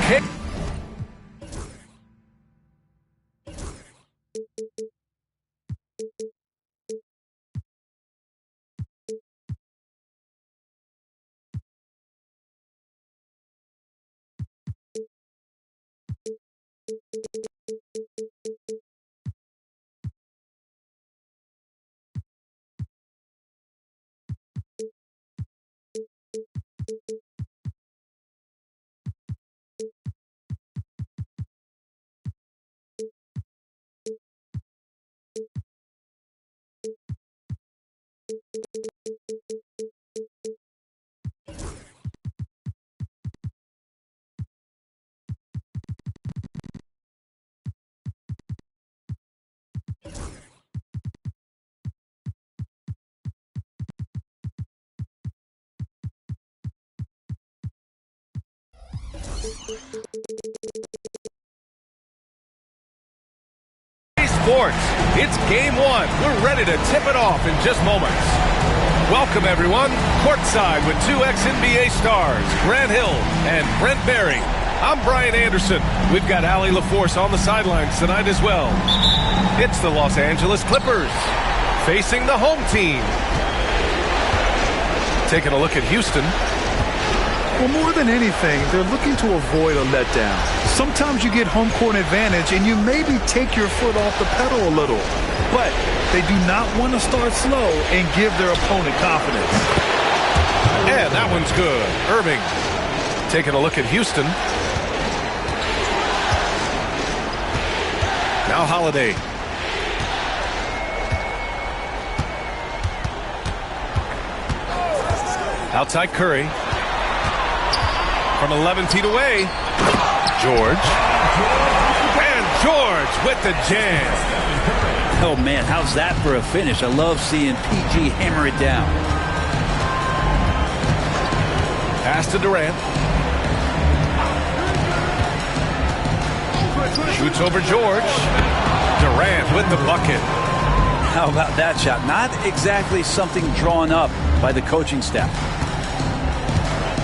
kick. Sports. It's game one. We're ready to tip it off in just moments. Welcome, everyone. Courtside with two ex-NBA stars, Grant Hill and Brent Barry. I'm Brian Anderson. We've got Allie LaForce on the sidelines tonight as well. It's the Los Angeles Clippers facing the home team. Taking a look at Houston. Well, more than anything, they're looking to avoid a letdown. Sometimes you get home court advantage and you maybe take your foot off the pedal a little. But they do not want to start slow and give their opponent confidence. And that one's good. Irving taking a look at Houston. Now Holiday. Outside Curry. From 11 feet away, George. And George with the jam. Oh, man, how's that for a finish? I love seeing PG hammer it down. Pass to Durant. Shoots over George. Durant with the bucket. How about that shot? Not exactly something drawn up by the coaching staff.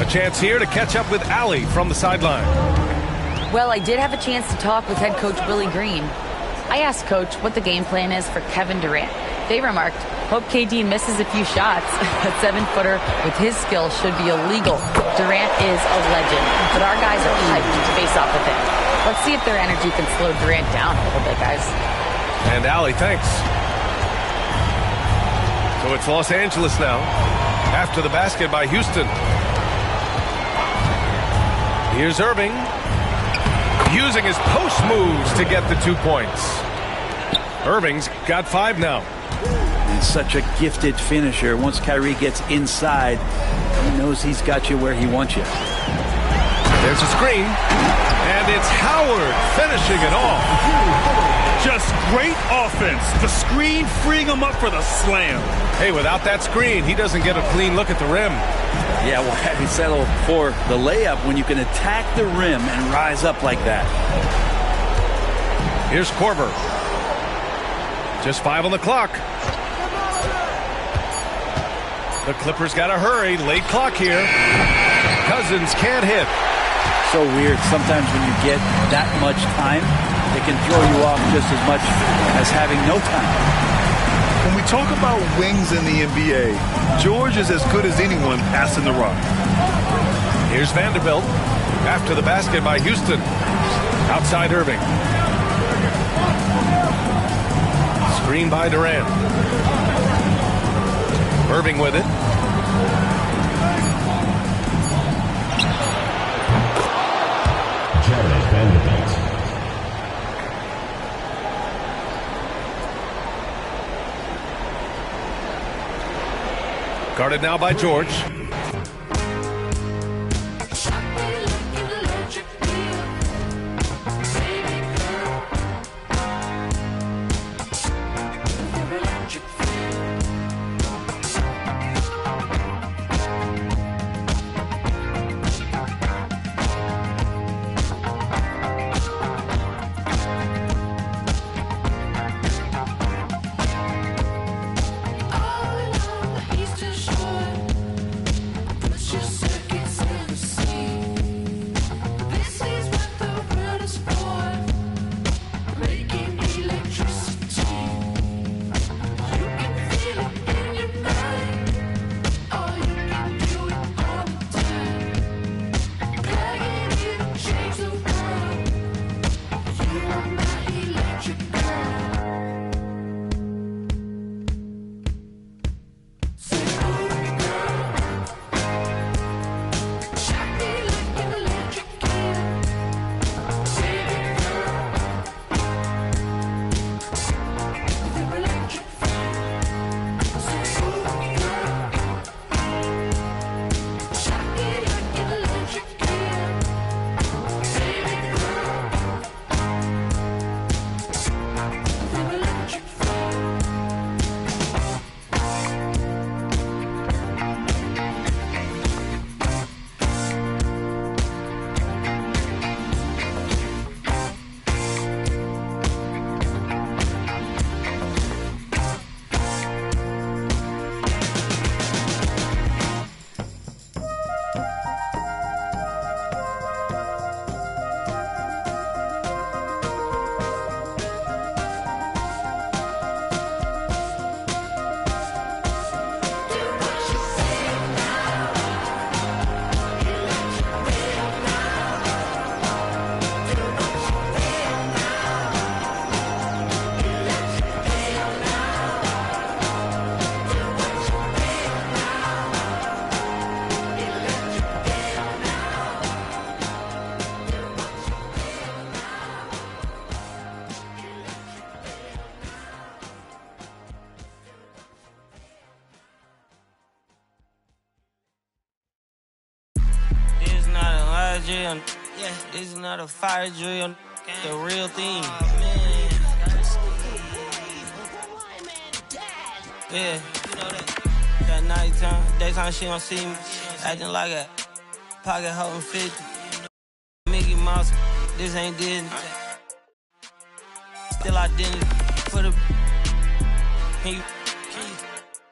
A chance here to catch up with Allie from the sideline. Well, I did have a chance to talk with head coach Willie Green. I asked Coach what the game plan is for Kevin Durant. They remarked, hope KD misses a few shots. A 7-footer with his skill should be illegal. Durant is a legend, but our guys are hyped to face off with him. Let's see if their energy can slow Durant down a little bit, guys. And Allie, thanks. So it's Los Angeles now, after the basket by Houston. Here's Irving, using his post moves to get the 2 points. Irving's got 5 now. And such a gifted finisher. Once Kyrie gets inside, he knows he's got you where he wants you. There's a screen, and it's Howard finishing it off. Just great offense. The screen freeing him up for the slam. Hey, without that screen, he doesn't get a clean look at the rim. Yeah, well, how do you settle for the layup when you can attack the rim and rise up like that? Here's Korver. Just 5 on the clock. The Clippers got to hurry. Late clock here. Cousins can't hit. So weird. Sometimes when you get that much time, it can throw you off just as much as having no time. When we talk about wings in the NBA, George is as good as anyone passing the rock. Here's Vanderbilt after the basket by Houston. Outside Irving. Screen by Durant. Irving with it. Jared Vanderbilt. Guarded now by George. drill. Yeah, this is not a fire drill. The real thing. Yeah, you know that nighttime, daytime she don't see me. Acting like a pocket holding 50. Mickey Mouse, this ain't Disney. Still identity for the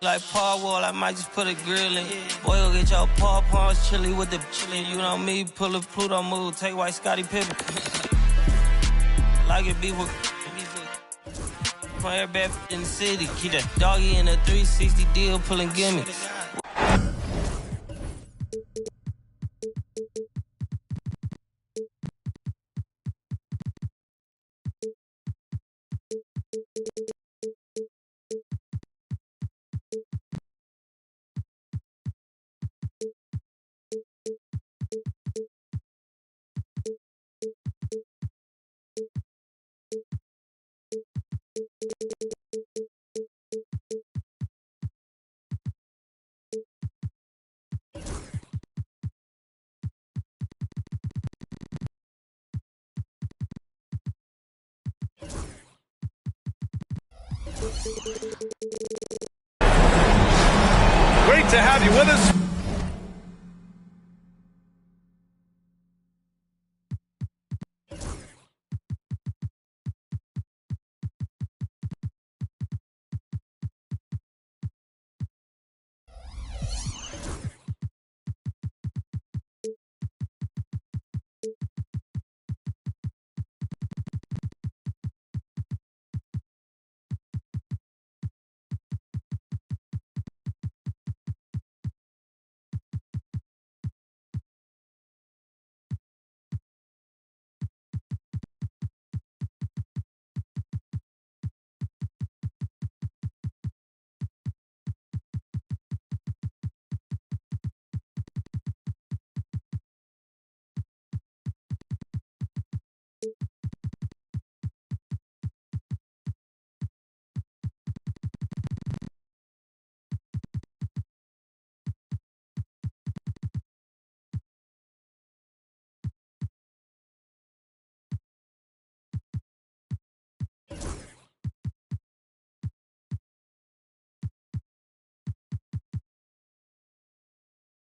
like Paul Wall, I might just put a grill in. Boy, go get your paws chili with the chili. You know me, pull a Pluto move, take white Scottie Pippen. Like it be with every bad in the city. Keep that doggy in a 360 deal, pulling gimmicks. Great to have you with us.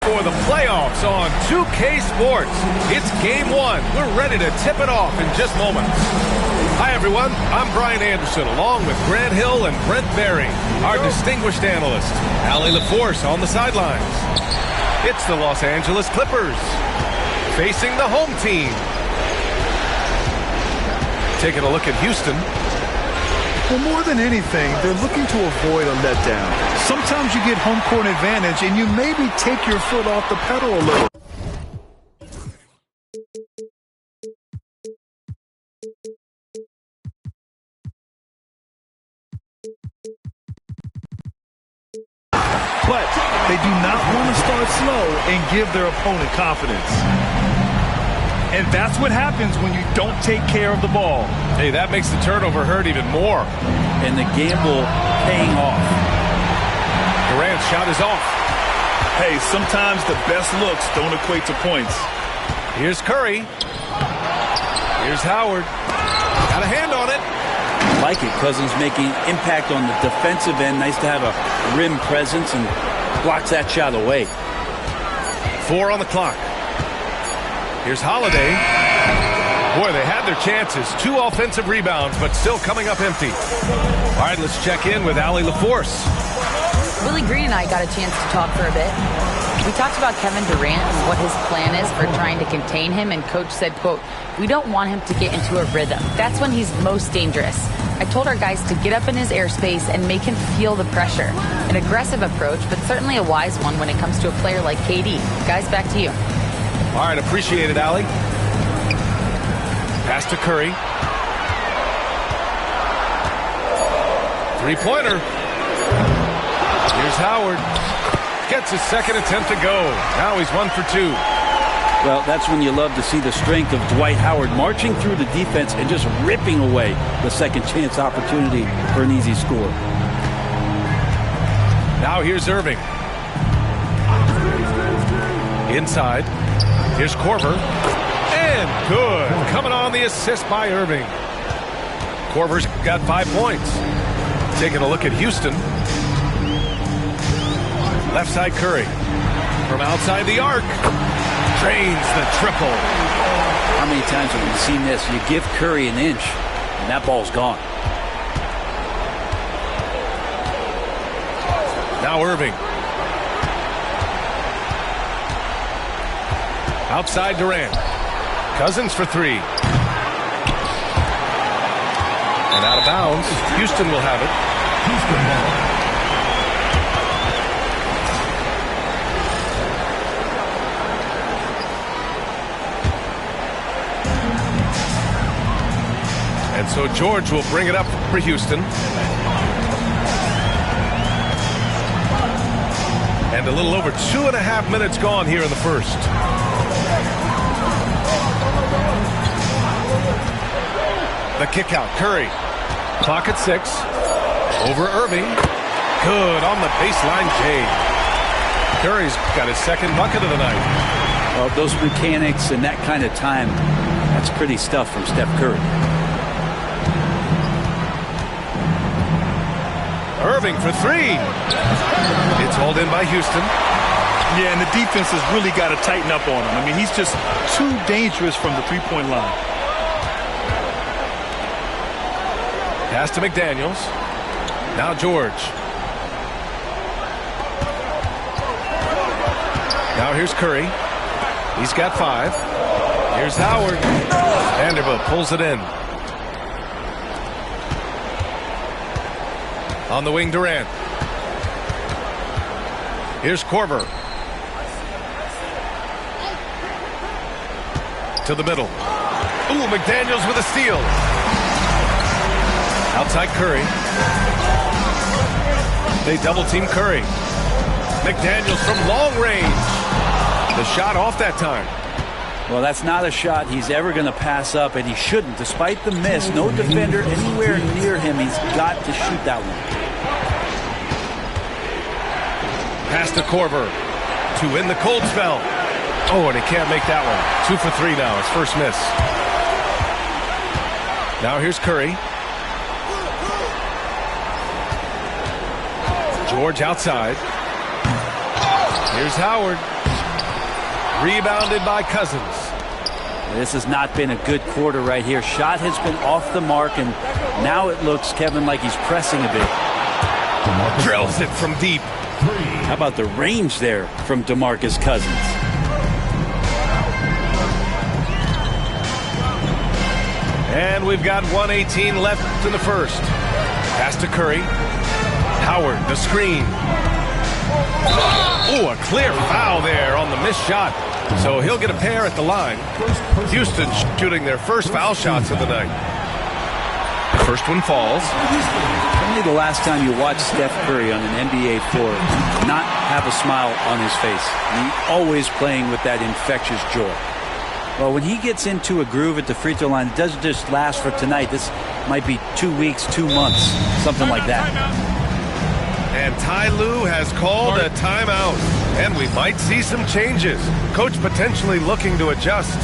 For the playoffs on 2K Sports. It's game one. We're ready to tip it off in just moments. Hi, everyone. I'm Brian Anderson, along with Grant Hill and Brent Barry, our distinguished analyst. Allie LaForce on the sidelines. It's the Los Angeles Clippers facing the home team. Taking a look at Houston. Well, more than anything, they're looking to avoid a letdown. Sometimes you get home court advantage and you maybe take your foot off the pedal a little. But they do not want to start slow and give their opponent confidence. And that's what happens when you don't take care of the ball. Hey, that makes the turnover hurt even more. And the gamble paying off. Durant's shot is off. Hey, sometimes the best looks don't equate to points. Here's Curry. Here's Howard. Got a hand on it. Like it. Cousins making impact on the defensive end. Nice to have a rim presence and blocks that shot away. 4 on the clock. Here's Holiday. Boy, they had their chances. 2 offensive rebounds, but still coming up empty. All right, let's check in with Allie LaForce. Willie Green and I got a chance to talk for a bit. We talked about Kevin Durant and what his plan is for trying to contain him, and Coach said, quote, "We don't want him to get into a rhythm. That's when he's most dangerous." I told our guys to get up in his airspace and make him feel the pressure. An aggressive approach, but certainly a wise one when it comes to a player like KD. Guys, back to you. All right, appreciate it, Allie. Pass to Curry. Three-pointer. Here's Howard. Gets his second attempt to go. Now he's 1 for 2. Well, that's when you love to see the strength of Dwight Howard marching through the defense and just ripping away the second chance opportunity for an easy score. Now here's Irving. Inside. Here's Korver. Good. Coming on the assist by Irving. Korver's got 5 points. Taking a look at Houston. Left side Curry. From outside the arc. Drains the triple. How many times have we seen this? You give Curry an inch, and that ball's gone. Now Irving. Outside Durant. Cousins for 3. And out of bounds. Houston will have it. Houston ball. And so George will bring it up for Houston. And a little over 2.5 minutes gone here in the first. The kick out, Curry. Clock at 6. Over Irving. Good on the baseline, Jay. Curry's got his second bucket of the night. Well, those mechanics and that kind of time, that's pretty stuff from Steph Curry. Irving for 3. It's hauled in by Houston. Yeah, and the defense has really got to tighten up on him. I mean, he's just too dangerous from the three-point line. Pass to McDaniels. Now George. Now here's Curry. He's got 5. Here's Howard. Vanderbilt pulls it in. On the wing, Durant. Here's Korver. To the middle. Ooh, McDaniels with a steal. Outside Curry. They double team Curry. McDaniels from long range. The shot off that time. Well, that's not a shot he's ever going to pass up, and he shouldn't. Despite the miss, no defender anywhere near him. He's got to shoot that one. Pass to Korver to win the cold spell. Oh, and he can't make that one. 2 for 3 now, his first miss. Now here's Curry. George outside. Here's Howard. Rebounded by Cousins. This has not been a good quarter right here. Shot has been off the mark, and now it looks, Kevin, like he's pressing a bit. Drills it from deep. How about the range there from DeMarcus Cousins? And we've got 1:18 left in the first. Pass to Curry. Howard, the screen. Oh, a clear foul there on the missed shot. So he'll get a pair at the line. Houston shooting their first foul shots of the night. The first one falls. Only the last time you watched Steph Curry on an NBA floor not have a smile on his face. He's always playing with that infectious joy. Well, when he gets into a groove at the free throw line, it doesn't just last for tonight. This might be 2 weeks, 2 months, something like that. And Ty Lue has called a timeout. And we might see some changes. Coach potentially looking to adjust.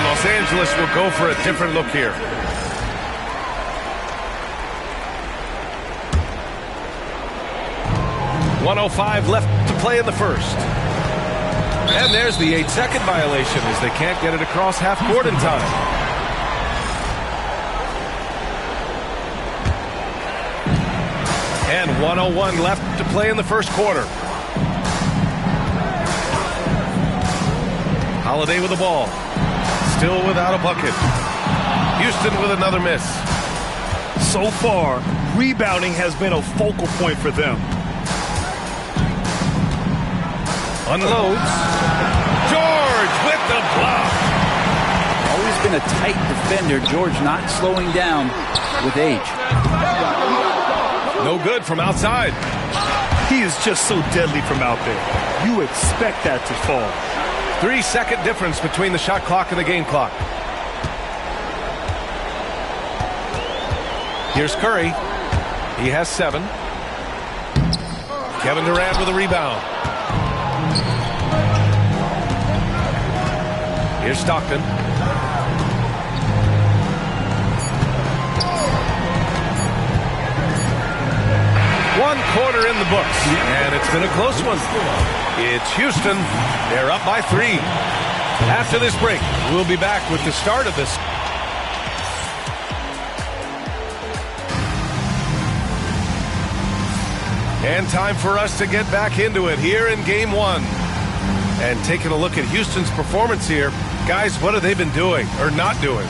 Los Angeles will go for a different look here. .105 left to play in the first. And there's the 8-second violation as they can't get it across half court in time. And 1:01 left to play in the first quarter. Holiday with the ball. Still without a bucket. Houston with another miss. So far, rebounding has been a focal point for them. Unloads. George with the block. Always been a tight defender. George not slowing down with age. No good from outside. He is just so deadly from out there. You expect that to fall. 3-second difference between the shot clock and the game clock. Here's Curry. He has 7. Kevin Durant with a rebound. Here's Stockton. One quarter in the books, and it's been a close one. It's Houston. They're up by 3. After this break, we'll be back with the start of this. And time for us to get back into it here in Game 1. And taking a look at Houston's performance here. Guys, what have they been doing or not doing?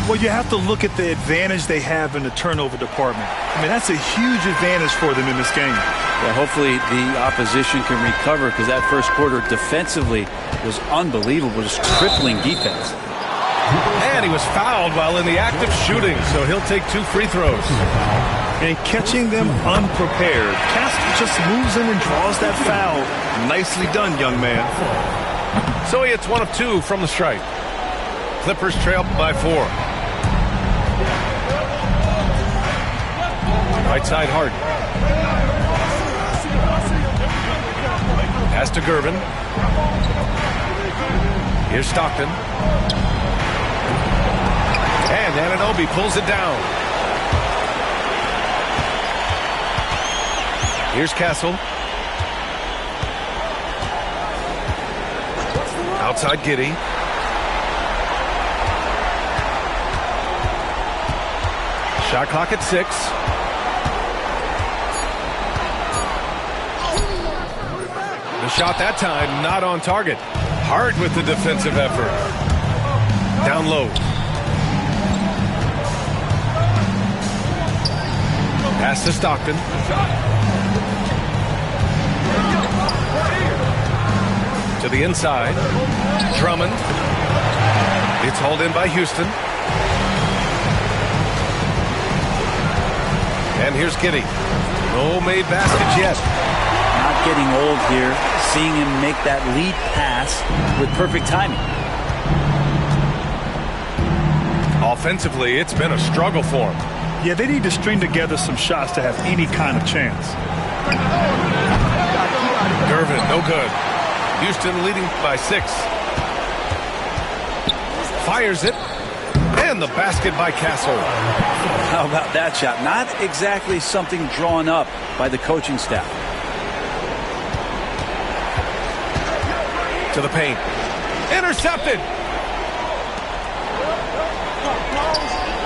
Well, you have to look at the advantage they have in the turnover department. I mean, that's a huge advantage for them in this game. Yeah, hopefully the opposition can recover, because that first quarter defensively was unbelievable, just crippling defense. And he was fouled while in the act of shooting, so he'll take 2 free throws. And catching them unprepared. Castle just moves in and draws that foul. Nicely done, young man. So he hits 1 of 2 from the stripe. Clippers trail by 4. Right side Harden. Pass to Gervin. Here's Stockton. And Anunoby pulls it down. Here's Castle. Outside Giddey. Shot clock at 6. The shot that time not on target. Hard with the defensive effort. Down low. Pass to Stockton. To the inside. Drummond. It's hauled in by Houston. And here's Giddey. No made baskets yet. Not getting old here. Seeing him make that lead pass with perfect timing. Offensively, it's been a struggle for him. Yeah, they need to string together some shots to have any kind of chance. Gervin, no good. Houston leading by 6. Fires it. And the basket by Castle. How about that shot? Not exactly something drawn up by the coaching staff. To the paint. Intercepted.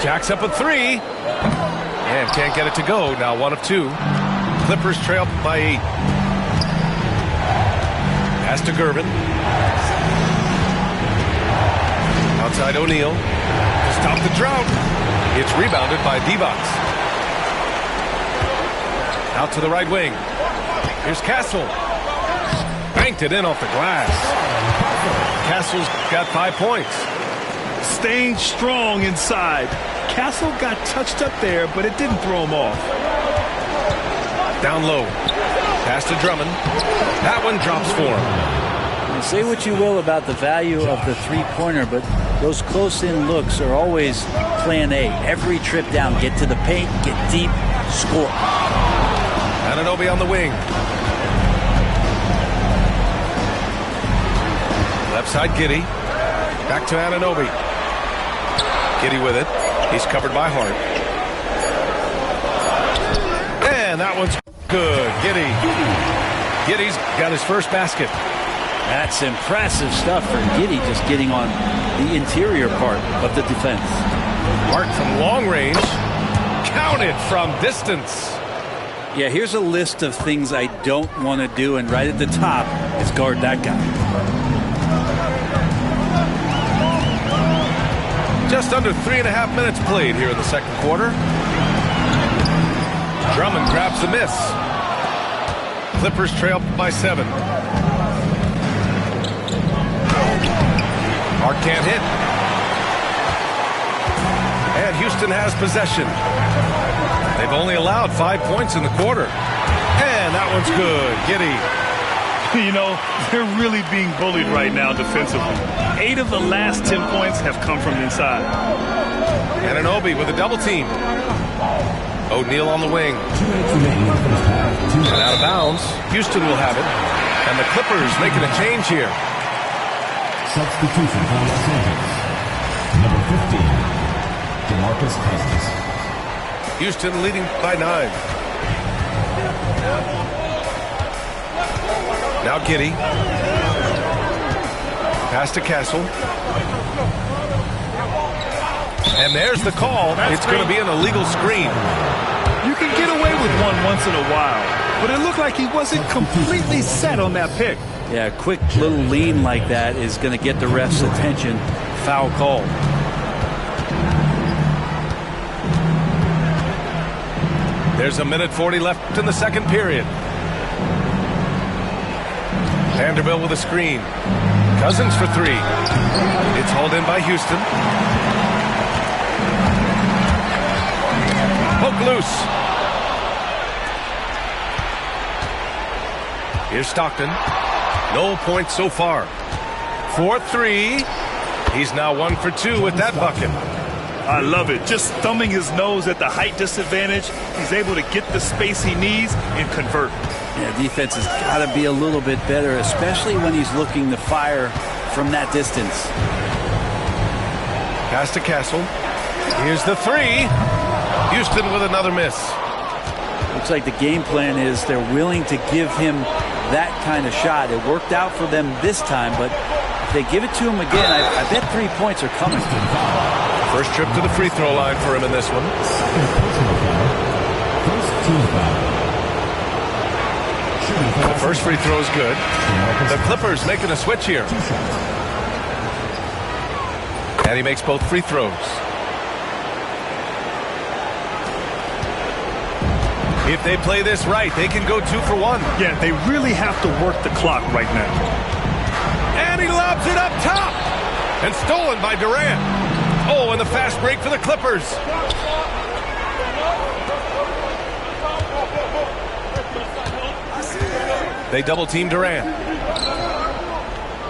Jacks up a 3. And can't get it to go. Now 1 of 2. Clippers trail by 8. Pass to Gervin. Outside O'Neal. To stop the drought. It's rebounded by Divac. Out to the right wing. Here's Castle. Banked it in off the glass. Castle's got 5 points. Staying strong inside. Castle got touched up there, but it didn't throw him off. Down low. Pass to Drummond. That one drops for him. Say what you will about the value of the three-pointer, but those close-in looks are always plan A. Every trip down, get to the paint, get deep, score. Anunoby on the wing. Left side Giddey. Back to Anunoby. Giddey with it. He's covered by Hart. And that one's good. Giddey. Giddey's got his first basket. That's impressive stuff for Giddey, just getting on the interior part of the defense. Hart from long range. Counted from distance. Yeah, here's a list of things I don't want to do, and right at the top is guard that guy. Just under 3.5 minutes played here in the second quarter. Drummond grabs the miss. Clippers trail by 7. Hart can't hit. And Houston has possession. They've only allowed 5 points in the quarter. And And that one's good. Giddey. You know, they're really being bullied right now defensively. 8 of the last 10 points have come from inside. Anunoby with a double team. O'Neal on the wing. And out of bounds. Houston will have it. And the Clippers making a change here. Substitution for Los Angeles. Number 15, DeMarcus Cousins. Houston leading by 9. Now Giddey. Pass to Castle. And there's the call. It's going to be an illegal screen. You can get away with one once in a while, but it looked like he wasn't completely set on that pick. Yeah, a quick little lean like that is going to get the ref's attention. Foul call. There's a minute 40 left in the second period. Vanderbilt with a screen. Cousins for 3. It's hauled in by Houston. Poke loose. Here's Stockton. No points so far. 4-3. He's now 1 for 2 with that bucket. I love it. Just thumbing his nose at the height disadvantage. He's able to get the space he needs and convert. Yeah, defense has got to be a little bit better, especially when he's looking to fire from that distance. Pass to Castle. Here's the 3. Houston with another miss. Looks like the game plan is they're willing to give him that kind of shot. It worked out for them this time, but if they give it to him again, I bet 3 points are coming. First trip to the free throw line for him in this one. The first free throw is good. The Clippers making a switch here. And he makes both free throws. If they play this right, they can go 2 for 1. Yeah, they really have to work the clock right now. And he lobs it up top. And stolen by Durant. Oh, and the fast break for the Clippers. They double team Durant.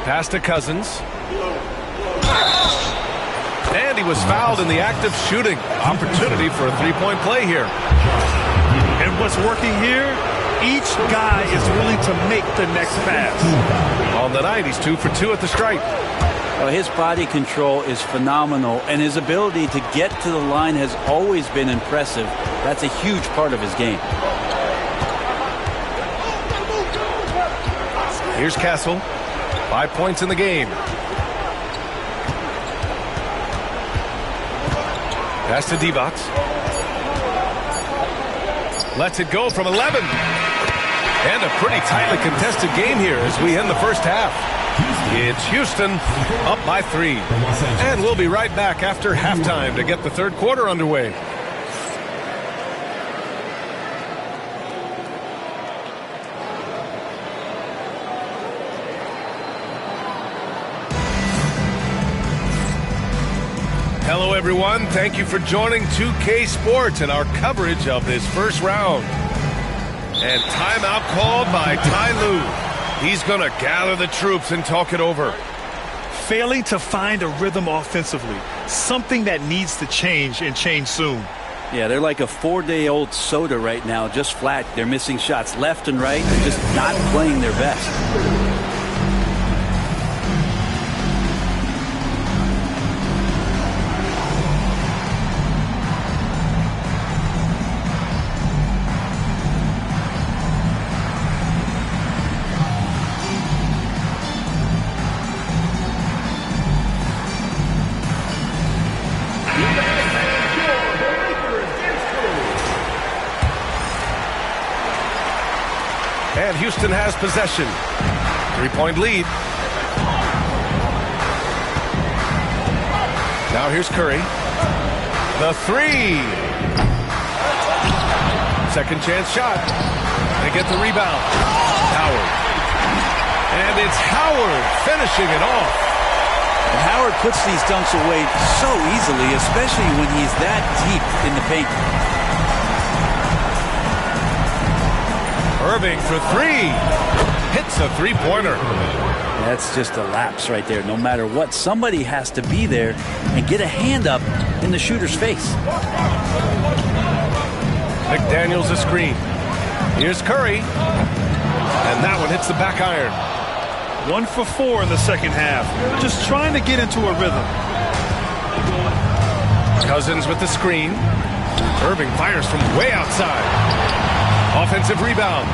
Pass to Cousins. And he was fouled in the act of shooting. Opportunity for a 3-point play here. And what's working here, each guy is willing to make the next pass. On the night, he's 2 for 2 at the stripe. Well, his body control is phenomenal, and his ability to get to the line has always been impressive. That's a huge part of his game. Here's Castle. 5 points in the game. Pass to Divac. Lets it go from 11. And a pretty tightly contested game here as we end the first half. It's Houston up by 3. And we'll be right back after halftime to get the third quarter underway. Hello, everyone. Thank you for joining 2K Sports and our coverage of this first round. And timeout called by Ty Lue. He's going to gather the troops and talk it over. Failing to find a rhythm offensively. Something that needs to change and change soon. Yeah, they're like a 4-day-old soda right now, just flat. They're missing shots left and right. They're just not playing their best. And Houston has possession. 3-point lead. Now here's Curry. The 3. Second chance shot. They get the rebound. Howard. And it's Howard finishing it off. And Howard puts these dunks away so easily, especially when he's that deep in the paint. Irving for three. Hits a three-pointer. That's just a lapse right there. No matter what, somebody has to be there and get a hand up in the shooter's face. McDaniels a screen. Here's Curry. And that one hits the back iron. 1 for 4 in the second half. Just trying to get into a rhythm. Cousins with the screen. Irving fires from way outside. Offensive rebound.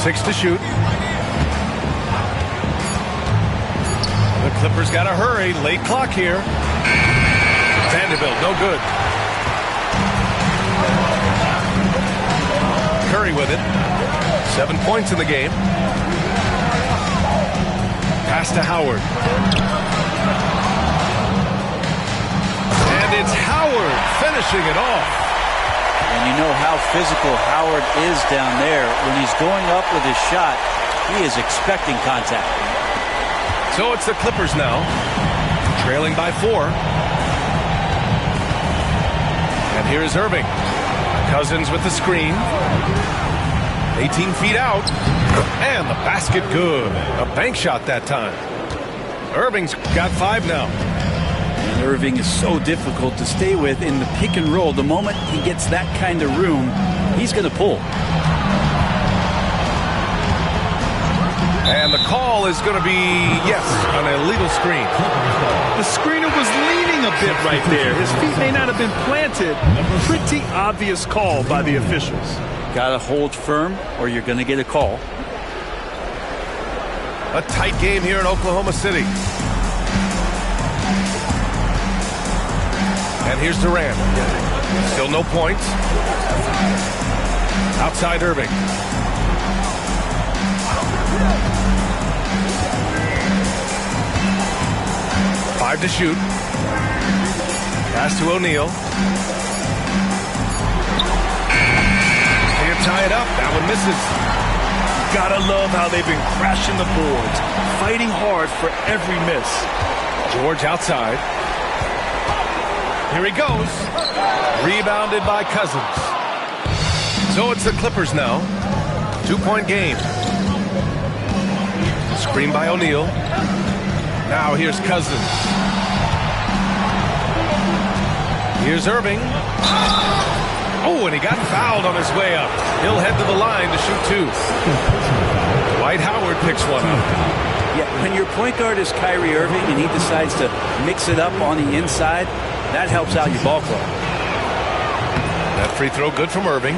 6 to shoot. The Clippers got to hurry. Late clock here. Vanderbilt, no good. Curry with it. 7 points in the game. Pass to Howard. And it's Howard finishing it off. And you know how physical Howard is down there. When he's going up with his shot, he is expecting contact. So it's the Clippers now, trailing by 4. And here's Irving. Cousins with the screen. 18 feet out. And the basket good. A bank shot that time. Irving's got 5 now. And Irving is so difficult to stay with in the pick and roll. The moment he gets that kind of room, he's going to pull. And the call is going to be, yes, an illegal screen. The screener was leaning a bit right there. His feet may not have been planted. A pretty obvious call by the officials. Got to hold firm or you're going to get a call. A tight game here in Oklahoma City. And here's Durant. Still no points. Outside Irving. Five to shoot. Pass to O'Neal. Can't tie it up. That one misses. Gotta love how they've been crashing the boards, fighting hard for every miss. George outside. Here he goes. Rebounded by Cousins. So it's the Clippers now. 2-point game. Screen by O'Neal. Now here's Cousins. Here's Irving. Oh, and he got fouled on his way up. He'll head to the line to shoot 2. Dwight Howard picks one up. Yeah, when your point guard is Kyrie Irving and he decides to mix it up on the inside, that helps out your ball club. That free throw good from Irving.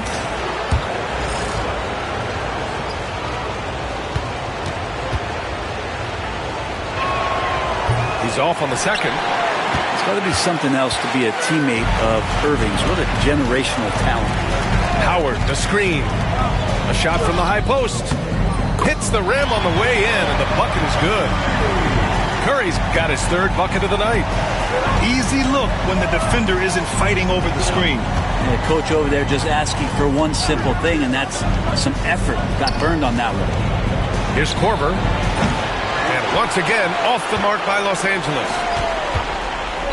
He's off on the second. It's got to be something else to be a teammate of Irving's. What a generational talent. Howard, the screen. A shot from the high post. Hits the rim on the way in, and the bucket is good. Curry's got his 3rd bucket of the night. Easy look when the defender isn't fighting over the screen. And the coach over there just asking for one simple thing, and that's some effort. Got burned on that one. Here's Korver. And once again, off the mark by Los Angeles.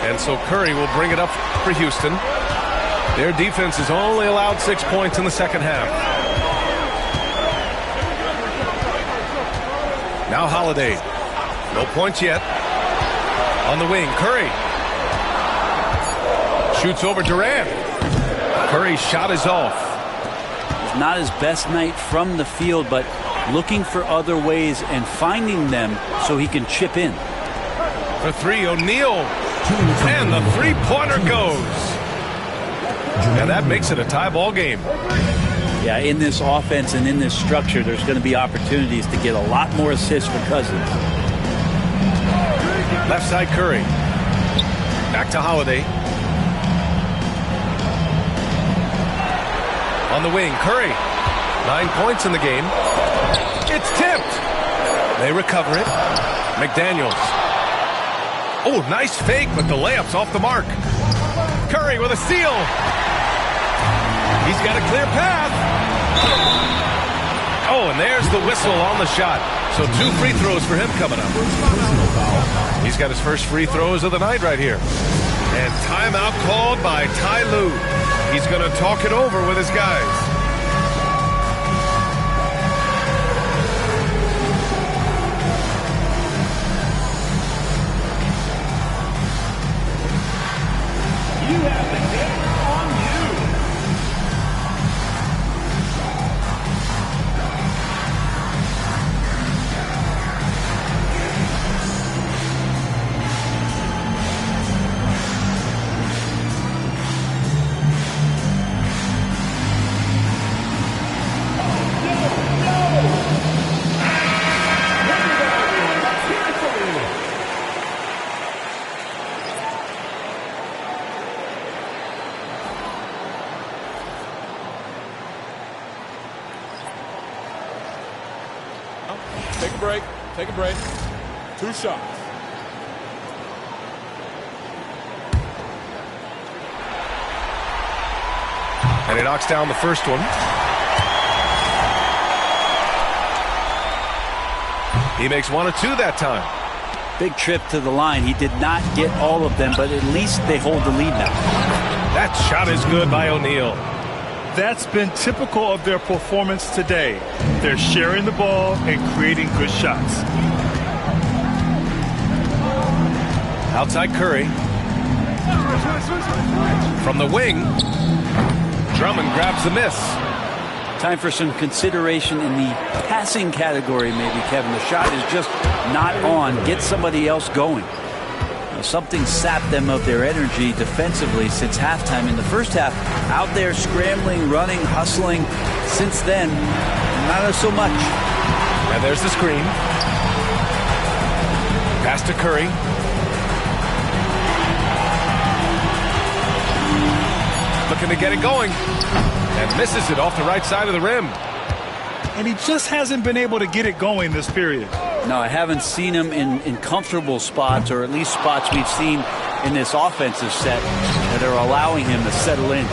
And so Curry will bring it up for Houston. Their defense has only allowed 6 points in the second half. Now Holiday. No points yet. On the wing, Curry. Shoots over Durant. Curry's shot is off. It's not his best night from the field, but looking for other ways and finding them so he can chip in. For 3, O'Neal. And the three-pointer goes. And that makes it a tie ball game. Yeah, in this offense and in this structure, there's going to be opportunities to get a lot more assists for Cousins. Left side Curry. Back to Holiday. On the wing, Curry. 9 points in the game. It's tipped. They recover it. McDaniels. Oh, nice fake, but the layup's off the mark. Curry with a steal. He's got a clear path. Oh, and there's the whistle on the shot. So 2 free throws for him coming up. He's got his first free throws of the night right here. And timeout called by Ty Lue. He's going to talk it over with his guys. You have the game on you. Take a break. 2 shots. And he knocks down the first one. He makes 1 of 2 that time. Big trip to the line. He did not get all of them, but at least they hold the lead now. That shot is good by O'Neal. That's been typical of their performance today. They're sharing the ball and creating good shots. Outside Curry. From the wing, Drummond grabs the miss. Time for some consideration in the passing category, maybe, Kevin. The shot is just not on. Get somebody else going. Something sapped them of their energy defensively since halftime. In the first half, out there scrambling, running, hustling. Since then, not so much. And there's the screen. Pass to Curry. Looking to get it going. And misses it off the right side of the rim. And he just hasn't been able to get it going this period. No, I haven't seen him in comfortable spots, or at least spots we've seen in this offensive set that are allowing him to settle in.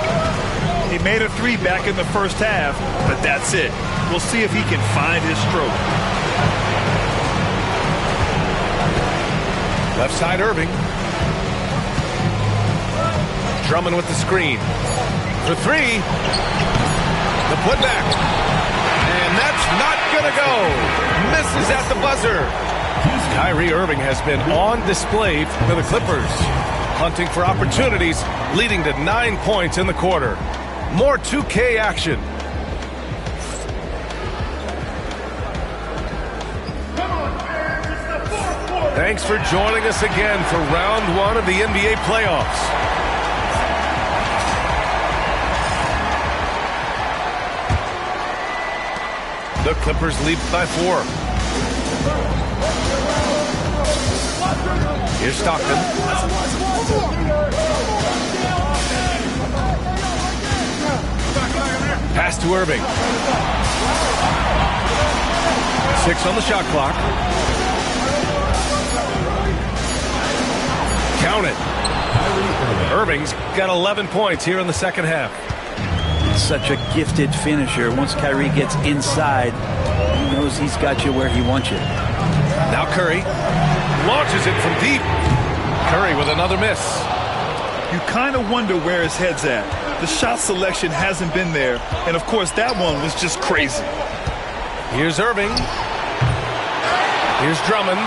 He made a 3 back in the first half, but that's it. We'll see if he can find his stroke. Left side Irving. Drummond with the screen. For 3. The putback. And that's not going to go. Misses at the buzzer. Kyrie Irving has been on display for the Clippers. Hunting for opportunities, leading to 9 points in the quarter. More 2K action. Thanks for joining us again for round 1 of the NBA playoffs. The Clippers lead by 4. Here's Stockton. Pass to Irving. 6 on the shot clock. Count it. Irving's got 11 points here in the second half. Such a gifted finisher. Once Kyrie gets inside, he knows he's got you where he wants you. Now Curry launches it from deep. Curry with another miss. You kind of wonder where his head's at. The shot selection hasn't been there, and of course that one was just crazy. Here's Irving. Here's Drummond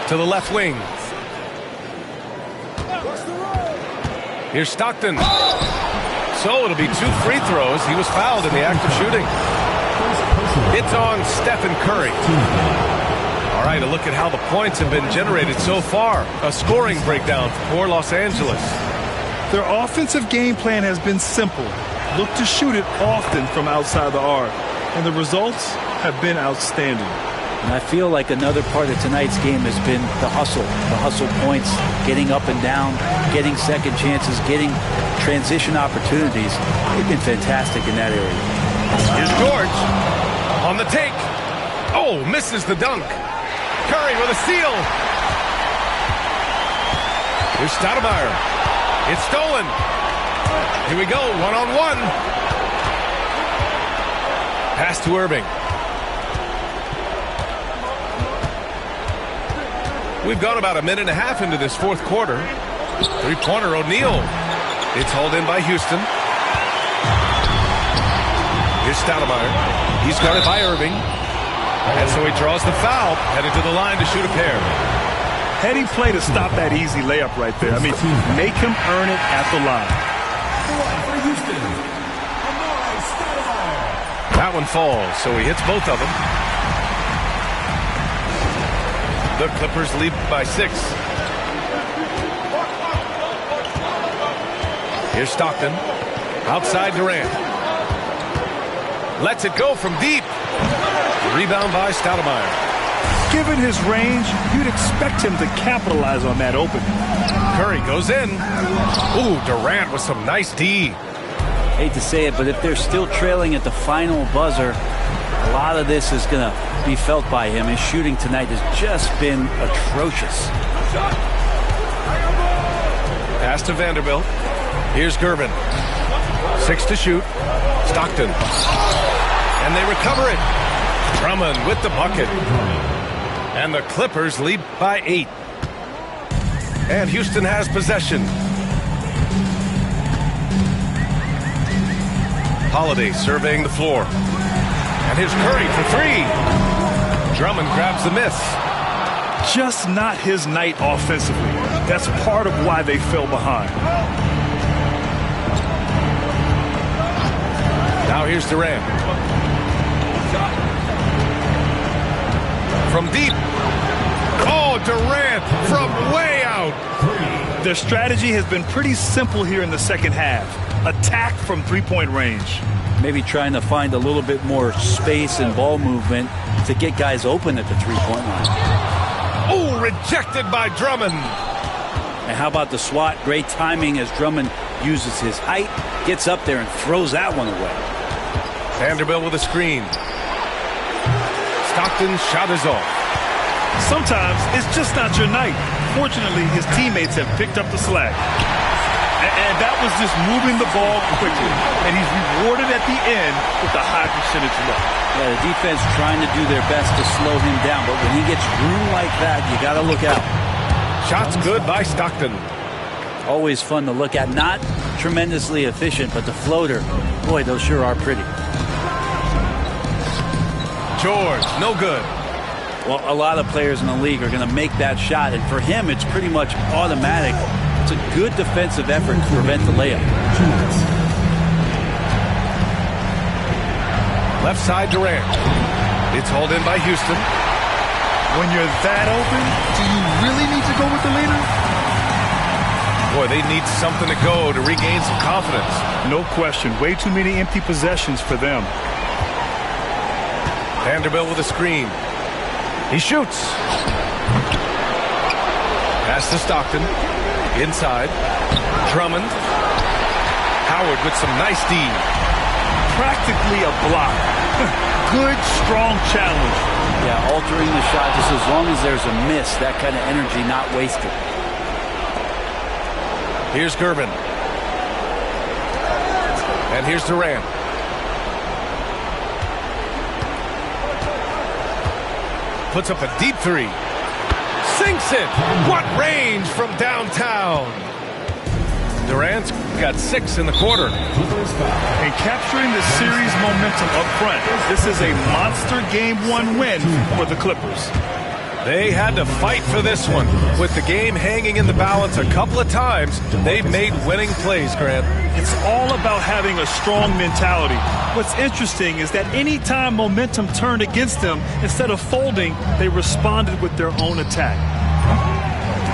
to the left wing. Here's Stockton. So it'll be 2 free throws. He was fouled in the act of shooting. It's on Stephen Curry. All right, a look at how the points have been generated so far. A scoring breakdown for Los Angeles. Their offensive game plan has been simple. Look to shoot it often from outside the arc. And the results have been outstanding. And I feel like another part of tonight's game has been the hustle. The hustle points, getting up and down, getting second chances, getting transition opportunities. They've been fantastic in that area. Here's George on the take. Oh, misses the dunk. Curry with a steal. Here's Stoudemire. It's stolen. Here we go, 1-on-1. Pass to Irving. We've gone about a minute and a half into this fourth quarter. Three-pointer O'Neal. It's hauled in by Houston. Here's Stoudemire. He's guarded by Irving. And so he draws the foul, headed to the line to shoot a pair. Heady play to stop that easy layup right there. I mean, make him earn it at the line. That one falls, so he hits both of them. The Clippers lead by 6. Here's Stockton. Outside Durant. Lets it go from deep. Rebound by Stoudemire. Given his range, you'd expect him to capitalize on that opening. Curry goes in. Ooh, Durant with some nice D. Hate to say it, but if they're still trailing at the final buzzer, a lot of this is going to be felt by him. His shooting tonight has just been atrocious. Pass to Vanderbilt. Here's Gervin. 6 to shoot. Stockton. And they recover it. Drummond with the bucket. And the Clippers lead by 8. And Houston has possession. Holiday surveying the floor. And here's Curry for 3. Drummond grabs the miss. Just not his night offensively. That's part of why they fell behind. Now here's Durant. From deep. Oh, Durant from way out. Their strategy has been pretty simple here in the second half. Attack from three-point range. Maybe trying to find a little bit more space and ball movement to get guys open at the three-point line. Oh, rejected by Drummond. And how about the swat? Great timing as Drummond uses his height, gets up there and throws that one away. Vanderbilt with a screen. Stockton's shot is off. Sometimes it's just not your night. Fortunately, his teammates have picked up the slack. And that was just moving the ball quickly. And he's rewarded at the end with a high percentage look. Yeah, the defense trying to do their best to slow him down. But when he gets room like that, you got to look out. Shots good by Stockton. Always fun to look at. Not tremendously efficient, but the floater, boy, those sure are pretty. George, no good. Well, a lot of players in the league are going to make that shot, and for him, it's pretty much automatic. It's a good defensive effort to prevent the layup. Left side Durant. It's hauled in by Houston. When you're that open, do you really need to go with the leader? Boy, they need something to go to regain some confidence. No question. Way too many empty possessions for them. Vanderbilt with a screen. He shoots. Pass to Stockton. Inside. Drummond. Howard with some nice D. Practically a block. Good, strong challenge. Yeah, altering the shot just as long as there's a miss. That kind of energy not wasted. Here's Gervin. And here's Durant. Puts up a deep 3. Sinks it. What range from downtown. Durant's got 6 in the quarter. And capturing the series momentum up front. This is a monster Game 1 win for the Clippers. They had to fight for this one. With the game hanging in the balance a couple of times, they've made winning plays, Grant. It's all about having a strong mentality. What's interesting is that any time momentum turned against them, instead of folding, they responded with their own attack.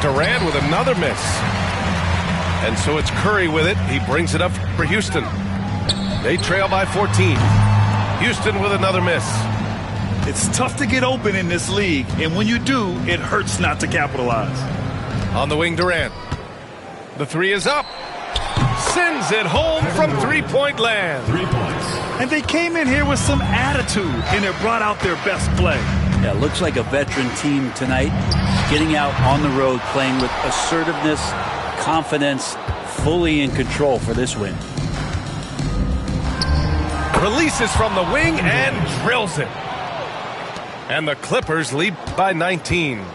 Durant with another miss. And so it's Curry with it. He brings it up for Houston. They trail by 14. Houston with another miss. It's tough to get open in this league, and when you do, it hurts not to capitalize. On the wing, Durant. The 3 is up. Sends it home from three-point land. 3 points. And they came in here with some attitude, and it brought out their best play. Yeah, looks like a veteran team tonight. Getting out on the road, playing with assertiveness, confidence, fully in control for this win. Releases from the wing and drills it. And the Clippers lead by 19.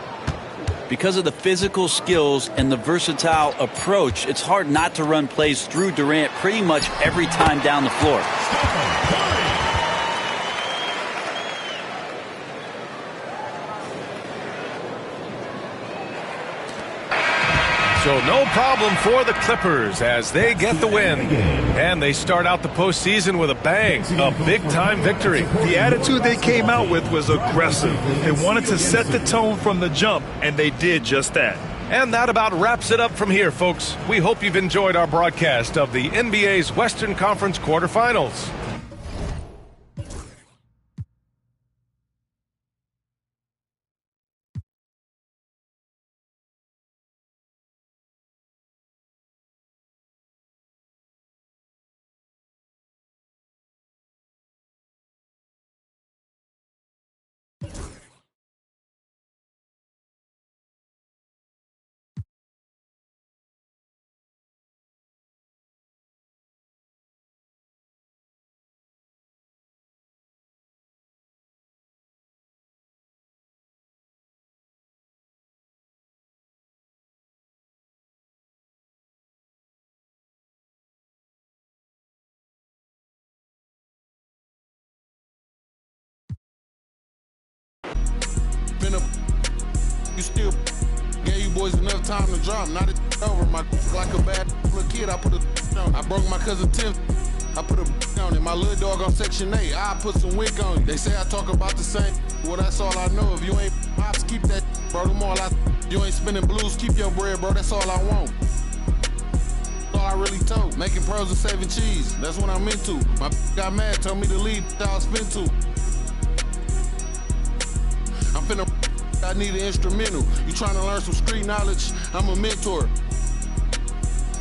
Because of the physical skills and the versatile approach, it's hard not to run plays through Durant pretty much every time down the floor. So no problem for the Clippers as they get the win. And they start out the postseason with a bang, a big-time victory. The attitude they came out with was aggressive. They wanted to set the tone from the jump, and they did just that. And that about wraps it up from here, folks. We hope you've enjoyed our broadcast of the NBA's Western Conference quarterfinals. You still gave you boys enough time to drop. Not it over. My like a bad little kid, I put a on. I broke my cousin Tim. I put a on it. My little dog on Section 8. I put some wick on you. They say I talk about the same. Well, that's all I know. If you ain't pops, keep that, bro. Them all you ain't spinning blues, keep your bread, bro. That's all I want. That's all I really told. Making pros and saving cheese. That's what I'm into. My got mad, told me to leave. I was spin to. I'm finna. I need an instrumental. You trying to learn some street knowledge? I'm a mentor.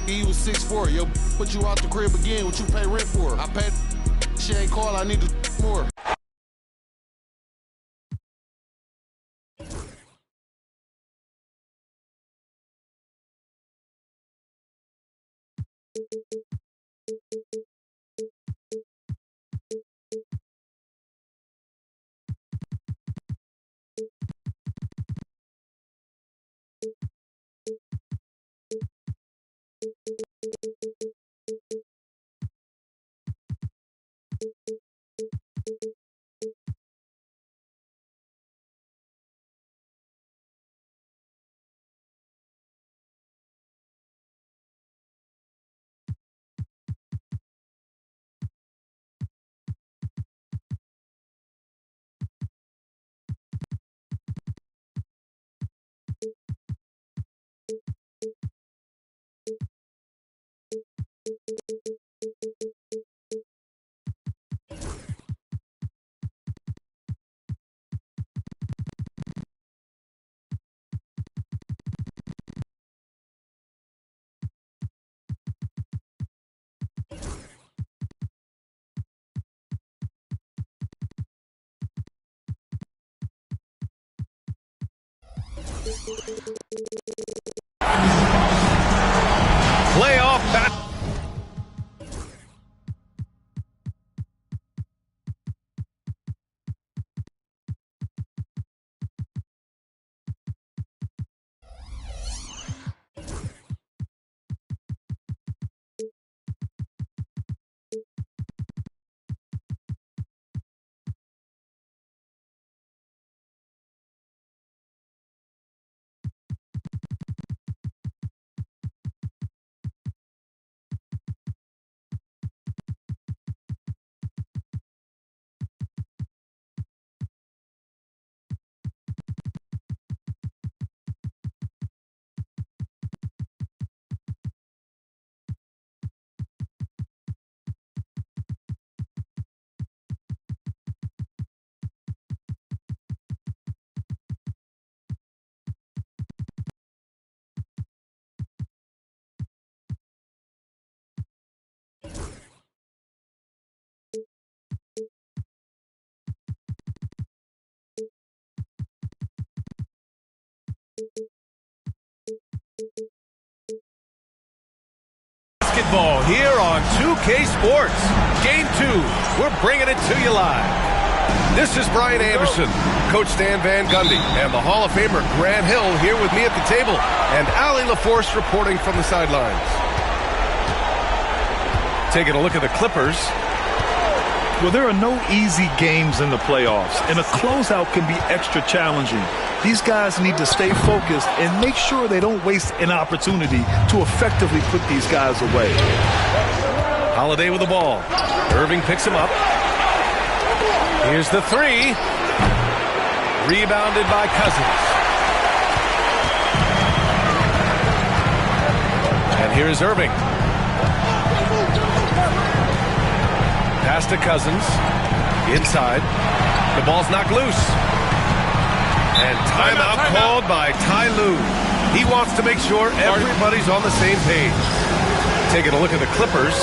He was 6'4". Yo, put you out the crib again. What you pay rent for? I paid. She ain't call. I need to more. Playoff battle. Basketball here on 2K Sports. Game 2. We're bringing it to you live. This is Brian Anderson, Coach Stan Van Gundy, and the Hall of Famer Grant Hill here with me at the table, and Allie LaForce reporting from the sidelines. Taking a look at the Clippers. Well, there are no easy games in the playoffs, and a closeout can be extra challenging. These guys need to stay focused and make sure they don't waste an opportunity to effectively put these guys away. Holiday with the ball. Irving picks him up. Here's the three. Rebounded by Cousins. And here's Irving. Pass to Cousins. Inside. The ball's knocked loose. And timeout called by Ty Lue. He wants to make sure everybody's on the same page. Taking a look at the Clippers.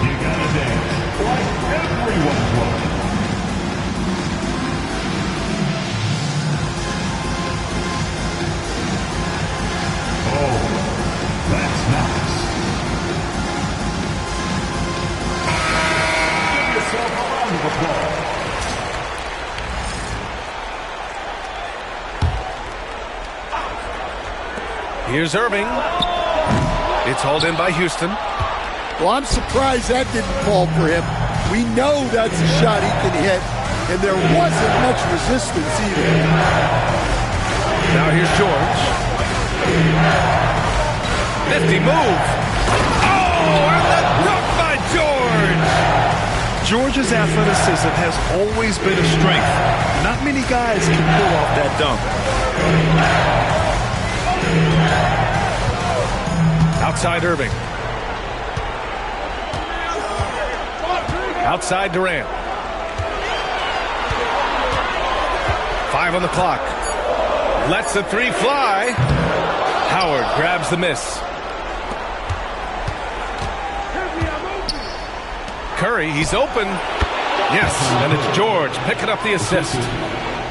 You gotta dance like everyone's watching. Oh, that's nice. Give yourself a round of applause. Here's Irving. It's hauled in by Houston. Well, I'm surprised that didn't fall for him. We know that's a shot he can hit, and there wasn't much resistance either. Now here's George. Nifty move. Oh, and the dunk by George. George's athleticism has always been a strength. Not many guys can pull off that dunk. Outside Irving. Outside Durant. 5 on the clock. Lets the three fly. Howard grabs the miss. Curry, he's open. Yes, and it's George picking up the assist.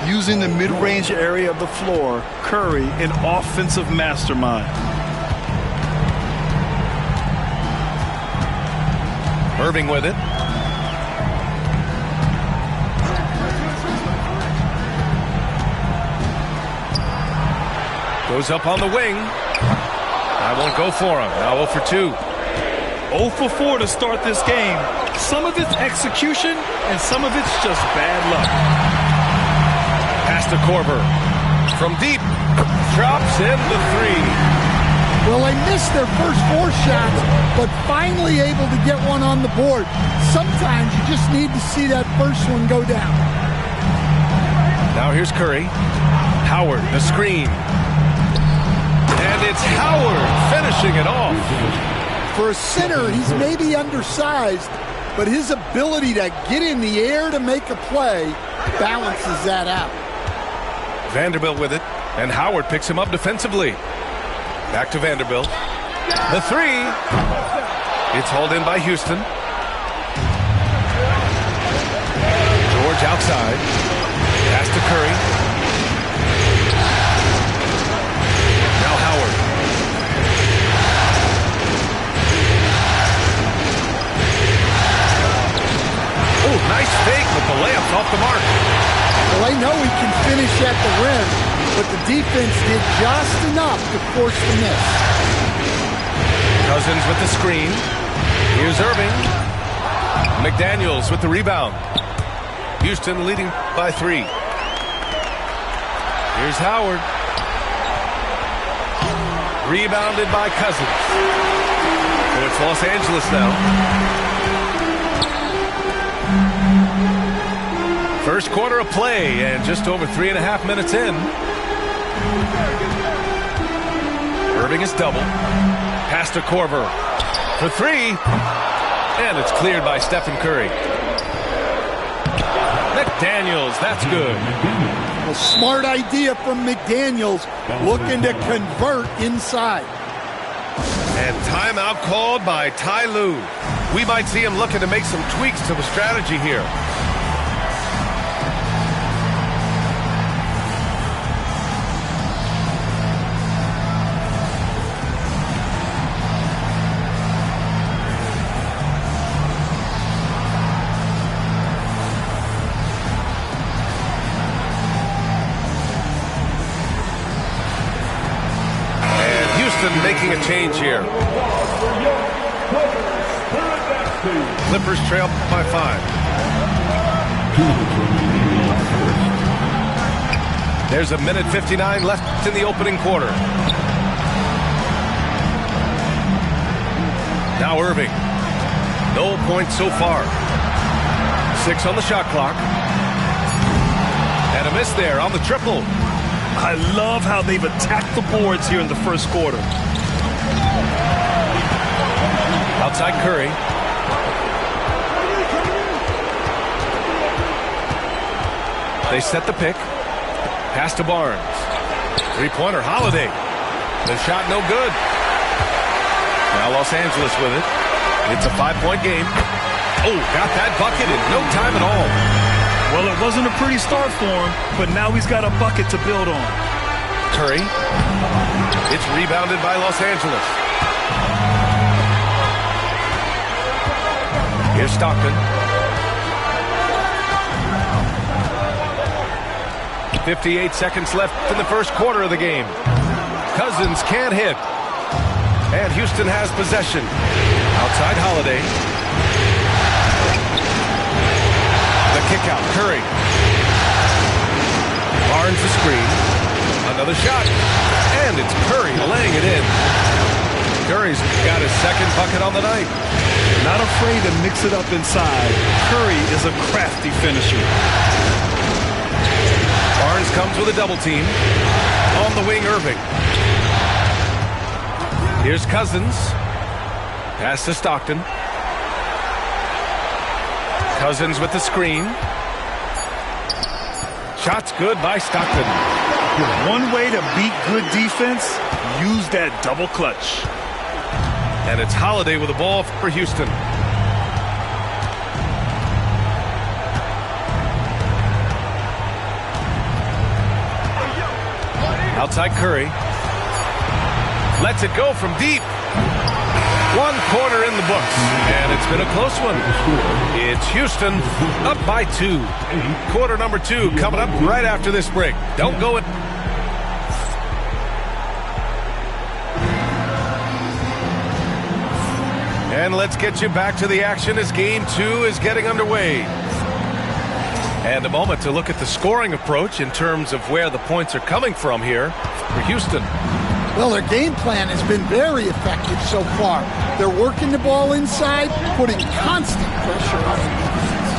Using the mid-range area of the floor, Curry, an offensive mastermind. Irving with it. Goes up on the wing. I won't go for him. Now 0 for 2. 0 for 4 to start this game. Some of it's execution, and some of it's just bad luck. Pass to Korver. From deep. Drops in the three. Well, they missed their first 4 shots, but finally able to get one on the board. Sometimes you just need to see that first one go down. Now here's Curry. Howard, the screen. And it's Howard finishing it off. For a center, he's maybe undersized, but his ability to get in the air to make a play balances that out. Vanderbilt with it, and Howard picks him up defensively. Back to Vanderbilt. The three. It's hauled in by Houston. George outside. Pass to Curry. Now Howard. Oh, nice fake, but the layup's off the mark. Well, they know he can finish at the rim, but the defense did just enough to force the miss. Cousins with the screen. Here's Irving. McDaniels with the rebound. Houston leading by 3. Here's Howard. Rebounded by Cousins. So it's Los Angeles now. First quarter of play, and just over 3.5 minutes in. Irving is double. Pass to Korver for 3. And it's cleared by Stephen Curry. McDaniels, that's good. A smart idea from McDaniels, looking to convert inside. And timeout called by Ty Lue. We might see him looking to make some tweaks to the strategy here. Houston making a change here. Clippers trail by 5. There's a minute 59 left in the opening quarter. Now Irving. No points so far. 6 on the shot clock. And a miss there on the triple. I love how they've attacked the boards here in the first quarter. Outside Curry. They set the pick. Pass to Barnes. Three-pointer, Holiday. The shot no good. Now Los Angeles with it. It's a 5-point game. Oh, got that bucket in no time at all. Well, it wasn't a pretty start for him, but now he's got a bucket to build on. Curry. It's rebounded by Los Angeles. Here's Stockton. 58 seconds left in the first quarter of the game. Cousins can't hit. And Houston has possession. Outside Holiday. The kick out. Curry. Barnes the screen. Another shot. And it's Curry laying it in. Curry's got his second bucket on the night. Not afraid to mix it up inside. Curry is a crafty finisher. Barnes comes with a double team. On the wing, Irving. Here's Cousins. Pass to Stockton. Cousins with the screen. Shot's good by Stockton. One way to beat good defense, use that double clutch. And it's Holiday with the ball for Houston. Outside Curry. Lets it go from deep. 1 quarter in the books. And it's been a close one. It's Houston up by 2. Quarter number 2 coming up right after this break. Don't go it. And let's get you back to the action as game 2 is getting underway. And a moment to look at the scoring approach in terms of where the points are coming from here for Houston. Well, their game plan has been very effective so far. They're working the ball inside, putting constant pressure on the defense.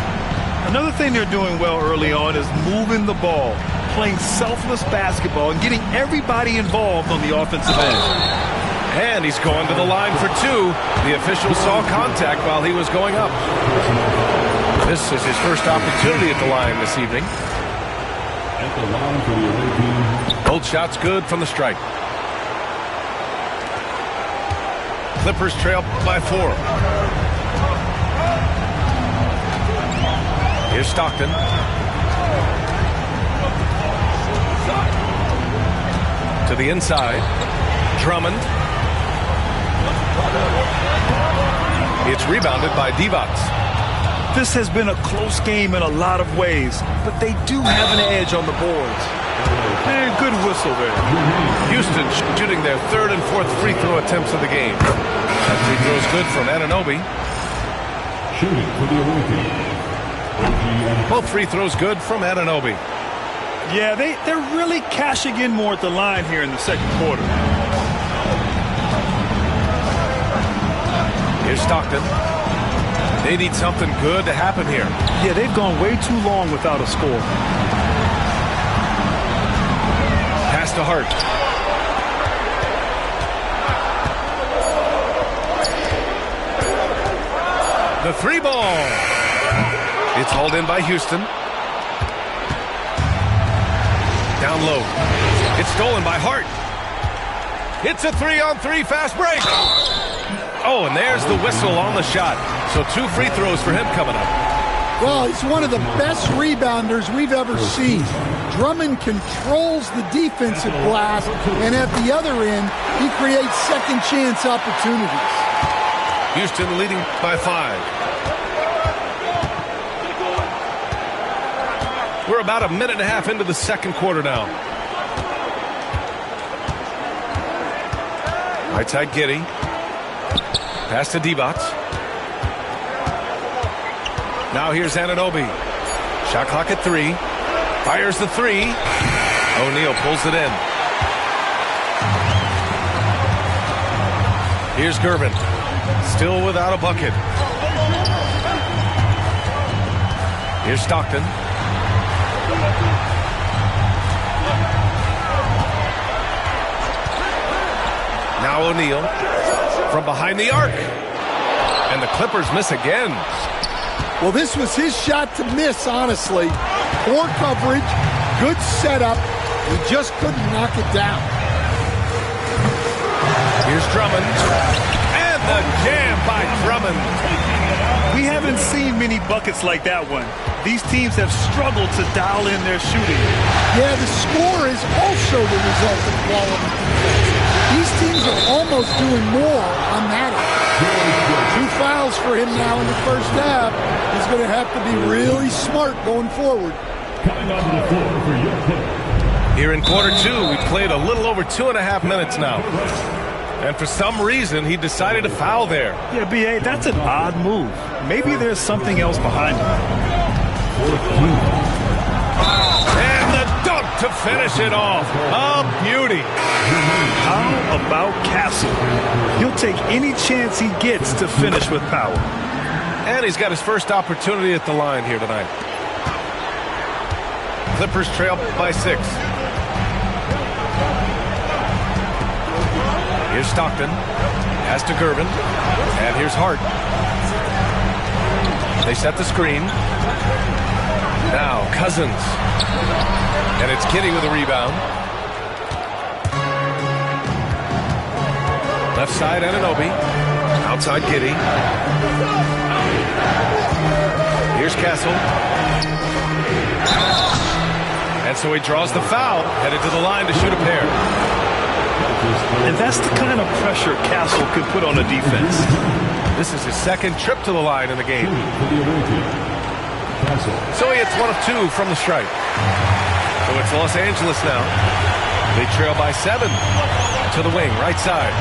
Another thing they're doing well early on is moving the ball, playing selfless basketball, and getting everybody involved on the offensive end. And he's going to the line for 2. The official saw contact while he was going up. This is his first opportunity at the line this evening. At the line for the away team. Both shots good from the stripe. Clippers trail by 4. Here's Stockton. To the inside. Drummond. It's rebounded by Divac. This has been a close game in a lot of ways, but they do have an edge on the boards. And good whistle there. Houston shooting their 3rd and 4th free throw attempts of the game. That free throw is good from Anunoby. Shooting for the away team. Both free throws good from Anunoby. Yeah, they're really cashing in more at the line here in the second quarter. Here's Stockton. They need something good to happen here. Yeah, they've gone way too long without a score. Pass to Hart. The 3 ball. It's hauled in by Houston. Down low. It's stolen by Hart. It's a 3-on-3 fast break. Oh, and there's the whistle on the shot. So 2 free throws for him coming up. Well, he's one of the best rebounders we've ever seen. Drummond controls the defensive glass, and at the other end, he creates second chance opportunities. Houston leading by 5. We're about a minute and a half into the second quarter now. Right side Giddey. Pass to Divac. Now here's Anunoby. Shot clock at 3. Fires the 3. O'Neal pulls it in. Here's Gervin. Still without a bucket. Here's Stockton. Now O'Neal from behind the arc. And the Clippers miss again. Well, this was his shot to miss, honestly. Poor coverage, good setup. He just couldn't knock it down. Here's Drummond. And the jam by Drummond. We haven't seen many buckets like that one. These teams have struggled to dial in their shooting. Yeah, the score is also the result of quality defense. These teams are almost doing more on that end. 2 fouls for him now in the first half. He's going to have to be really smart going forward. Coming onto the floor for your pick. Here in quarter 2, we played a little over 2.5 minutes now. And for some reason, he decided to foul there. Yeah, B.A., that's an odd move. Maybe there's something else behind it. And the dunk to finish it off. A beauty. How about Castle? He'll take any chance he gets to finish with power. And he's got his first opportunity at the line here tonight. Clippers trail by 6. Here's Stockton. Pass to Gervin. And here's Hart. They set the screen. Now Cousins. And it's Giddey with a rebound. Left side Anunoby. Outside Giddey. Here's Castle. And so he draws the foul. Headed to the line to shoot a pair. And that's the kind of pressure Castle could put on a defense. This is his second trip to the line in the game. So he hits 1 of 2 from the stripe. So it's Los Angeles now. They trail by 7. To the wing, right side.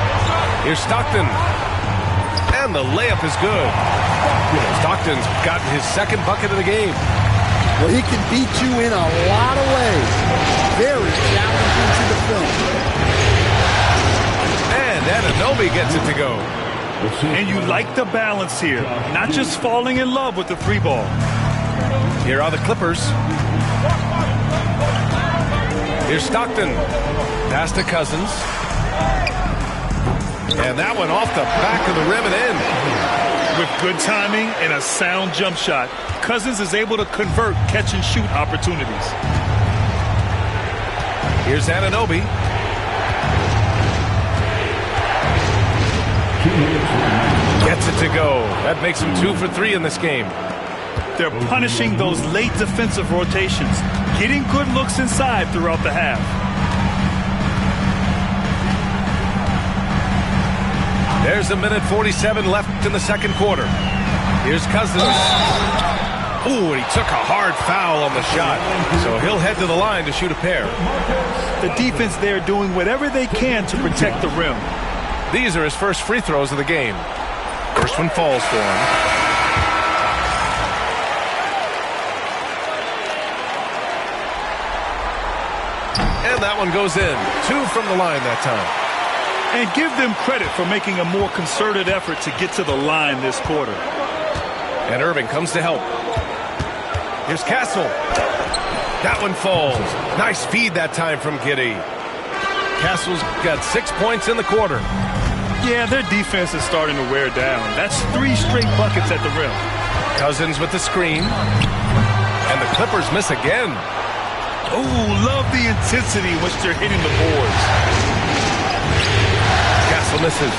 Here's Stockton. And the layup is good. Stockton's gotten his second bucket of the game. Well, he can beat you in a lot of ways. Very challenging to defend. And Anunoby gets it to go. And you like the balance here. Not just falling in love with the 3 ball. Here are the Clippers. Here's Stockton. Pass to Cousins. And that one off the back of the rim and in. With good timing and a sound jump shot, Cousins is able to convert catch-and-shoot opportunities. Here's Anunoby. Gets it to go. That makes him 2 for 3 in this game. They're punishing those late defensive rotations, getting good looks inside throughout the half. There's 1:47 left in the second quarter. Here's Cousins. Ooh, and he took a hard foul on the shot. So he'll head to the line to shoot a pair. The defense there doing whatever they can to protect the rim. These are his first free throws of the game. First one falls for him. And that one goes in. 2 from the line that time. And give them credit for making a more concerted effort to get to the line this quarter. And Irving comes to help. Here's Castle. That one falls. Nice feed that time from Giddey. Castle's got 6 points in the quarter. Yeah, their defense is starting to wear down. That's 3 straight buckets at the rim. Cousins with the screen. And the Clippers miss again. Oh, love the intensity in which they're hitting the boards. Castle misses.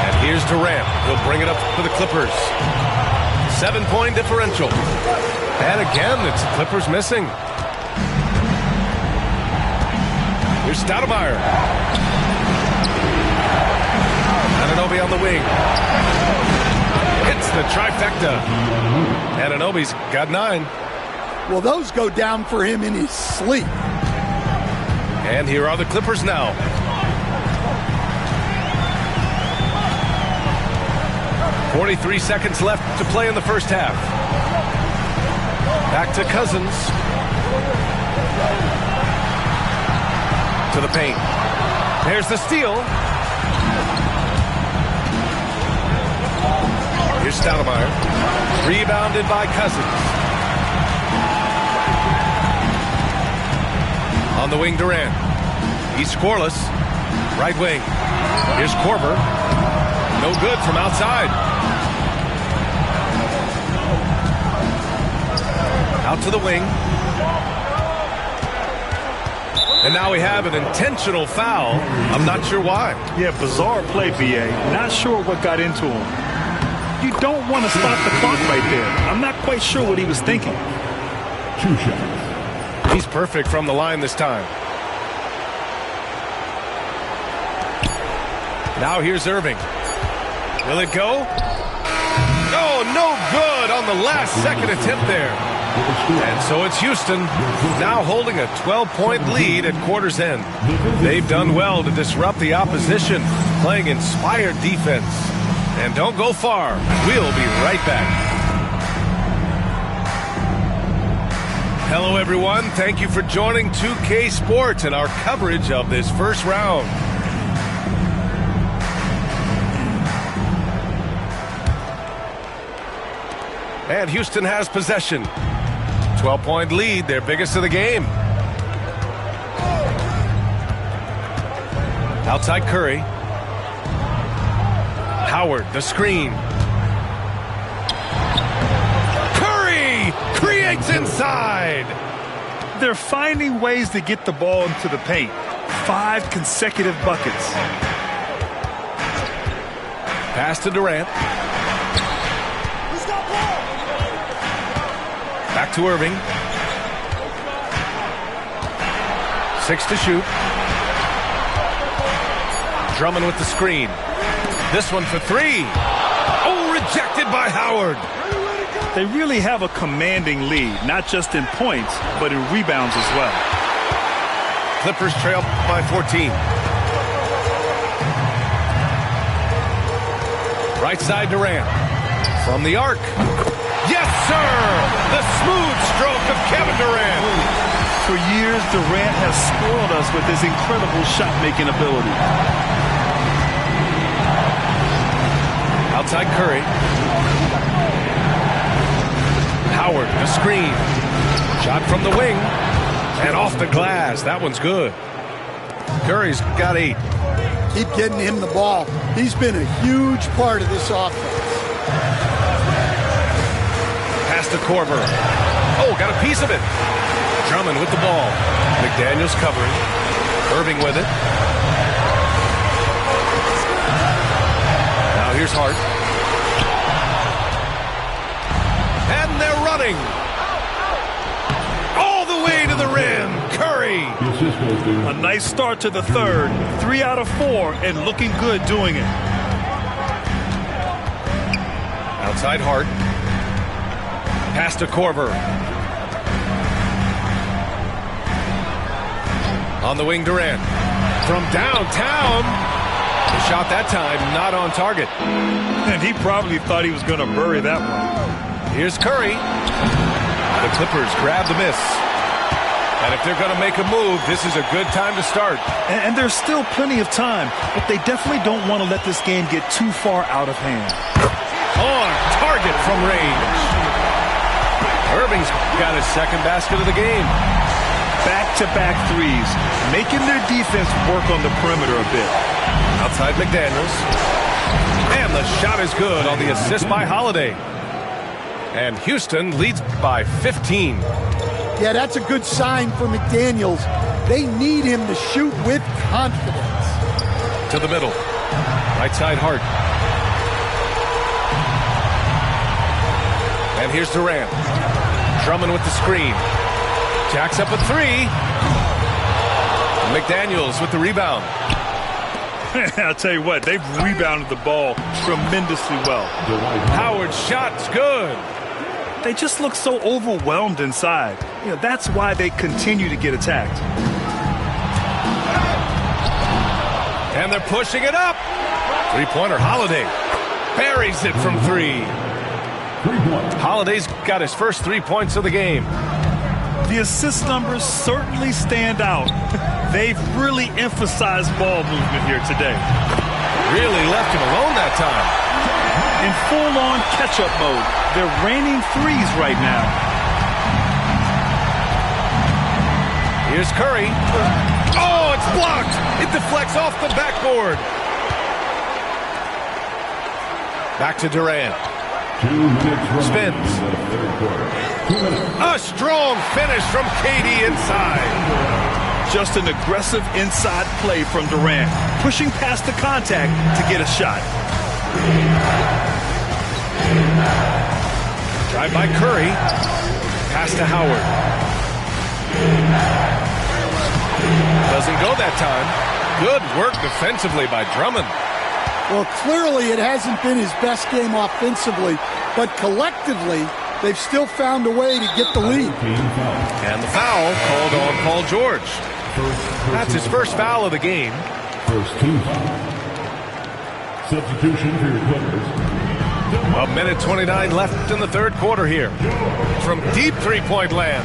And here's Durant. He'll bring it up for the Clippers. 7-point differential. And again, it's the Clippers missing. Here's Stoudemire. Anunoby on the wing. Hits the trifecta. Anunoby's got 9. Well, those go down for him in his sleep. And here are the Clippers now. 43 seconds left to play in the first half. Back to Cousins. To the paint. There's the steal. Here's Stoudemire. Rebounded by Cousins. On the wing, Durant. He's scoreless. Right wing. Here's Korver. No good from outside. Out to the wing. And now we have an intentional foul. I'm not sure why. Yeah, bizarre play, B.A. Not sure what got into him. You don't want to stop the clock right there. I'm not quite sure what he was thinking. 2 shots. He's perfect from the line this time. Now here's Irving. Will it go? Oh, no good on the last second attempt there. And so it's Houston now holding a 12-point lead at quarter's end. They've done well to disrupt the opposition, playing inspired defense. And don't go far. We'll be right back. Hello, everyone. Thank you for joining 2K Sports and our coverage of this first round. And Houston has possession. 12-point lead, their biggest of the game. Outside Curry. Howard, the screen. Curry creates inside. They're finding ways to get the ball into the paint. 5 consecutive buckets. Pass to Durant. Back to Irving. 6 to shoot. Drummond with the screen. This one for 3. Oh, rejected by Howard. They really have a commanding lead, not just in points, but in rebounds as well. Clippers trail by 14. Right side Durant. From the arc. Yes, sir! The smooth stroke of Kevin Durant. For years, Durant has spoiled us with his incredible shot-making ability. Outside Curry. Howard, the screen. Shot from the wing. And off the glass. That one's good. Curry's got 8. Keep getting him the ball. He's been a huge part of this offense. Pass to Korver. Oh, got a piece of it. Drummond with the ball. McDaniels covering. Irving with it. Now here's Hart. And they're running. All the way to the rim. Curry. A nice start to the third. 3 out of 4 and looking good doing it. Outside Hart. Pass to Korver. On the wing, Durant. From downtown. The shot that time not on target. And he probably thought he was going to bury that one. Here's Curry. The Clippers grab the miss. And if they're going to make a move, this is a good time to start. And there's still plenty of time, but they definitely don't want to let this game get too far out of hand. On target from range. Irving's got his second basket of the game. Back-to-back threes, making their defense work on the perimeter a bit. Outside McDaniels. And the shot is good on the assist by Holiday. And Houston leads by 15. Yeah, that's a good sign for McDaniels. They need him to shoot with confidence. To the middle. Right side Hart. And here's Durant. Drummond with the screen. Jacks up a 3. McDaniels with the rebound. I'll tell you what, they've rebounded the ball tremendously well. Howard's shot's good. They just look so overwhelmed inside. You know, that's why they continue to get attacked. And they're pushing it up. Three-pointer Holiday. buries it from 3. Holiday's got his first 3 points of the game. The assist numbers certainly stand out. They've really emphasized ball movement here today. Really left him alone that time. In full-on catch-up mode, they're raining threes right now. Here's Curry. Oh, it's blocked. It deflects off the backboard. Back to Durant. Spins. A strong finish from KD inside. Just an aggressive inside play from Durant, pushing past the contact to get a shot. Drive by Curry. Pass to Howard. Doesn't go that time. Good work defensively by Drummond. Well, clearly it hasn't been his best game offensively, but collectively, they've still found a way to get the lead. And the foul called on Paul George. That's his first foul of the game. First team foul. Substitution for your Clippers. 1:29 left in the third quarter here. From deep three-point land.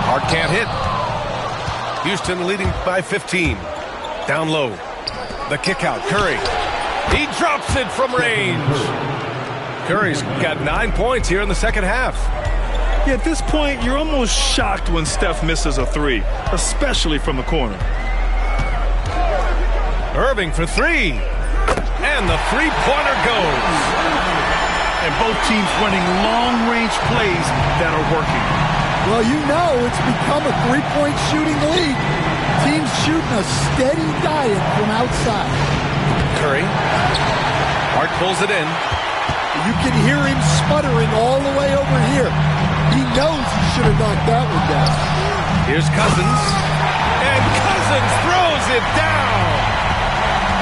Hart can't hit. Houston leading by 15. Down low. The kick out. Curry. He drops it from range. Curry's got 9 points here in the second half. Yeah, at this point, you're almost shocked when Steph misses a 3, especially from the corner. Irving for 3. And the three-pointer goes. And both teams running long-range plays that are working. Well, you know it's become a three-point shooting league. Teams shooting a steady diet from outside. Curry. Hart pulls it in. You can hear him sputtering all the way over here. He knows he should have knocked that one down. Here's Cousins. And Cousins throws it down.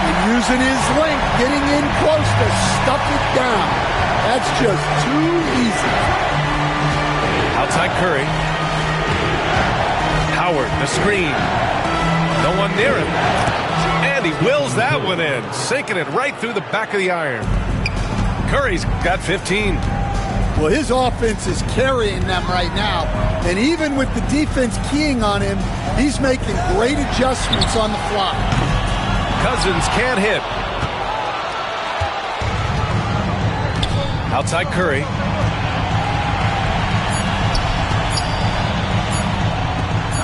And using his length, getting in close to stuff it down. That's just too easy. Outside Curry. Howard, the screen. No one near him. And he wills that one in, sinking it right through the back of the iron. Curry's got 15. Well, his offense is carrying them right now. And even with the defense keying on him, he's making great adjustments on the fly. Cousins can't hit. Outside Curry.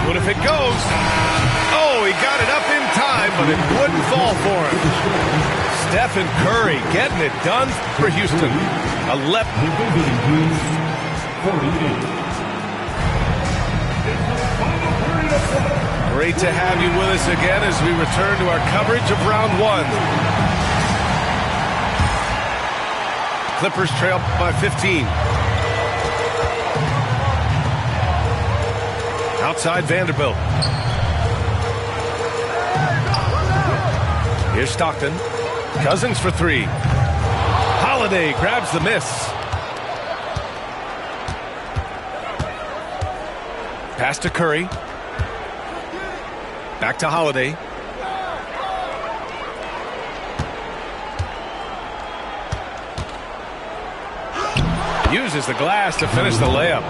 What if it goes? Oh, he got it up in time, but it wouldn't fall for him. Stephen Curry getting it done for Houston. 11. Great to have you with us again as we return to our coverage of round 1. Clippers trail by 15. Outside Vanderbilt. Here's Stockton. Cousins for 3. Holiday grabs the miss. Pass to Curry. Back to Holiday. Uses the glass to finish the layup.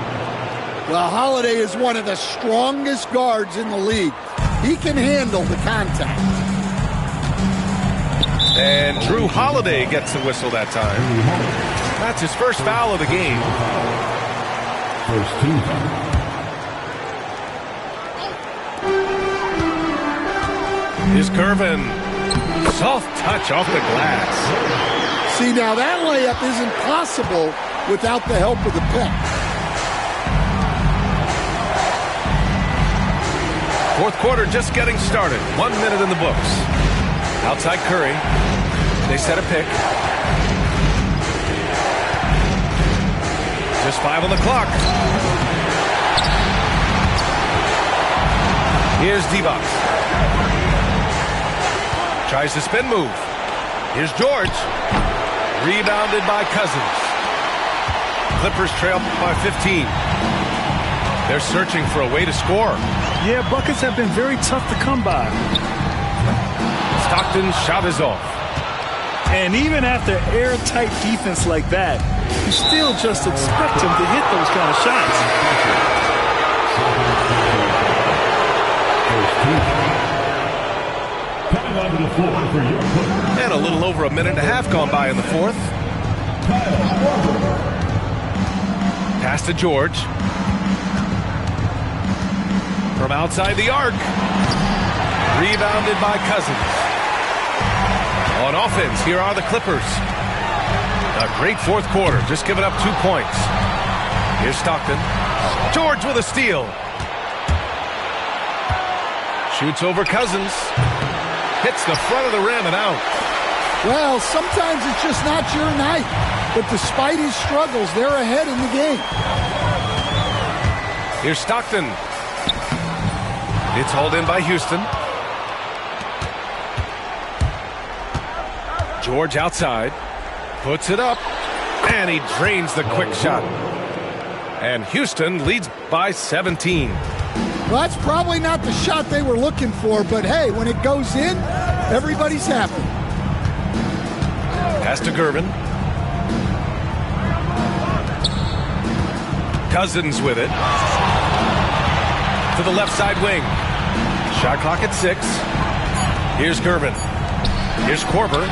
Well, Holiday is one of the strongest guards in the league. He can handle the contact. And Drew Holiday gets the whistle that time. That's his first foul of the game. First team foul. Here's Gervin. Soft touch off the glass. See, now that layup isn't possible without the help of the pick. Fourth quarter just getting started. 1 minute in the books. Outside Curry. They set a pick. Just 5 on the clock. Here's Divac. Tries to spin move. Here's George. Rebounded by Cousins. Clippers trail by 15. They're searching for a way to score. Yeah, buckets have been very tough to come by. Stockton's shot is off. And even after airtight defense like that, you still just expect him to hit those kind of shots. And a little over a minute and a half gone by in the fourth. Pass to George. From outside the arc. Rebounded by Cousins. On offense, here are the Clippers. A great fourth quarter, just giving up 2 points. Here's Stockton. George with a steal. Shoots over Cousins. Hits the front of the rim and out. Well, sometimes it's just not your night. But despite his struggles, they're ahead in the game. Here's Stockton. It's hauled in by Houston. George outside. Puts it up. And he drains the quick shot. And Houston leads by 17. Well, that's probably not the shot they were looking for, but hey, when it goes in, everybody's happy. Pass to Gervin. Cousins with it. To the left side wing. Shot clock at 6. Here's Gervin. Here's Korver.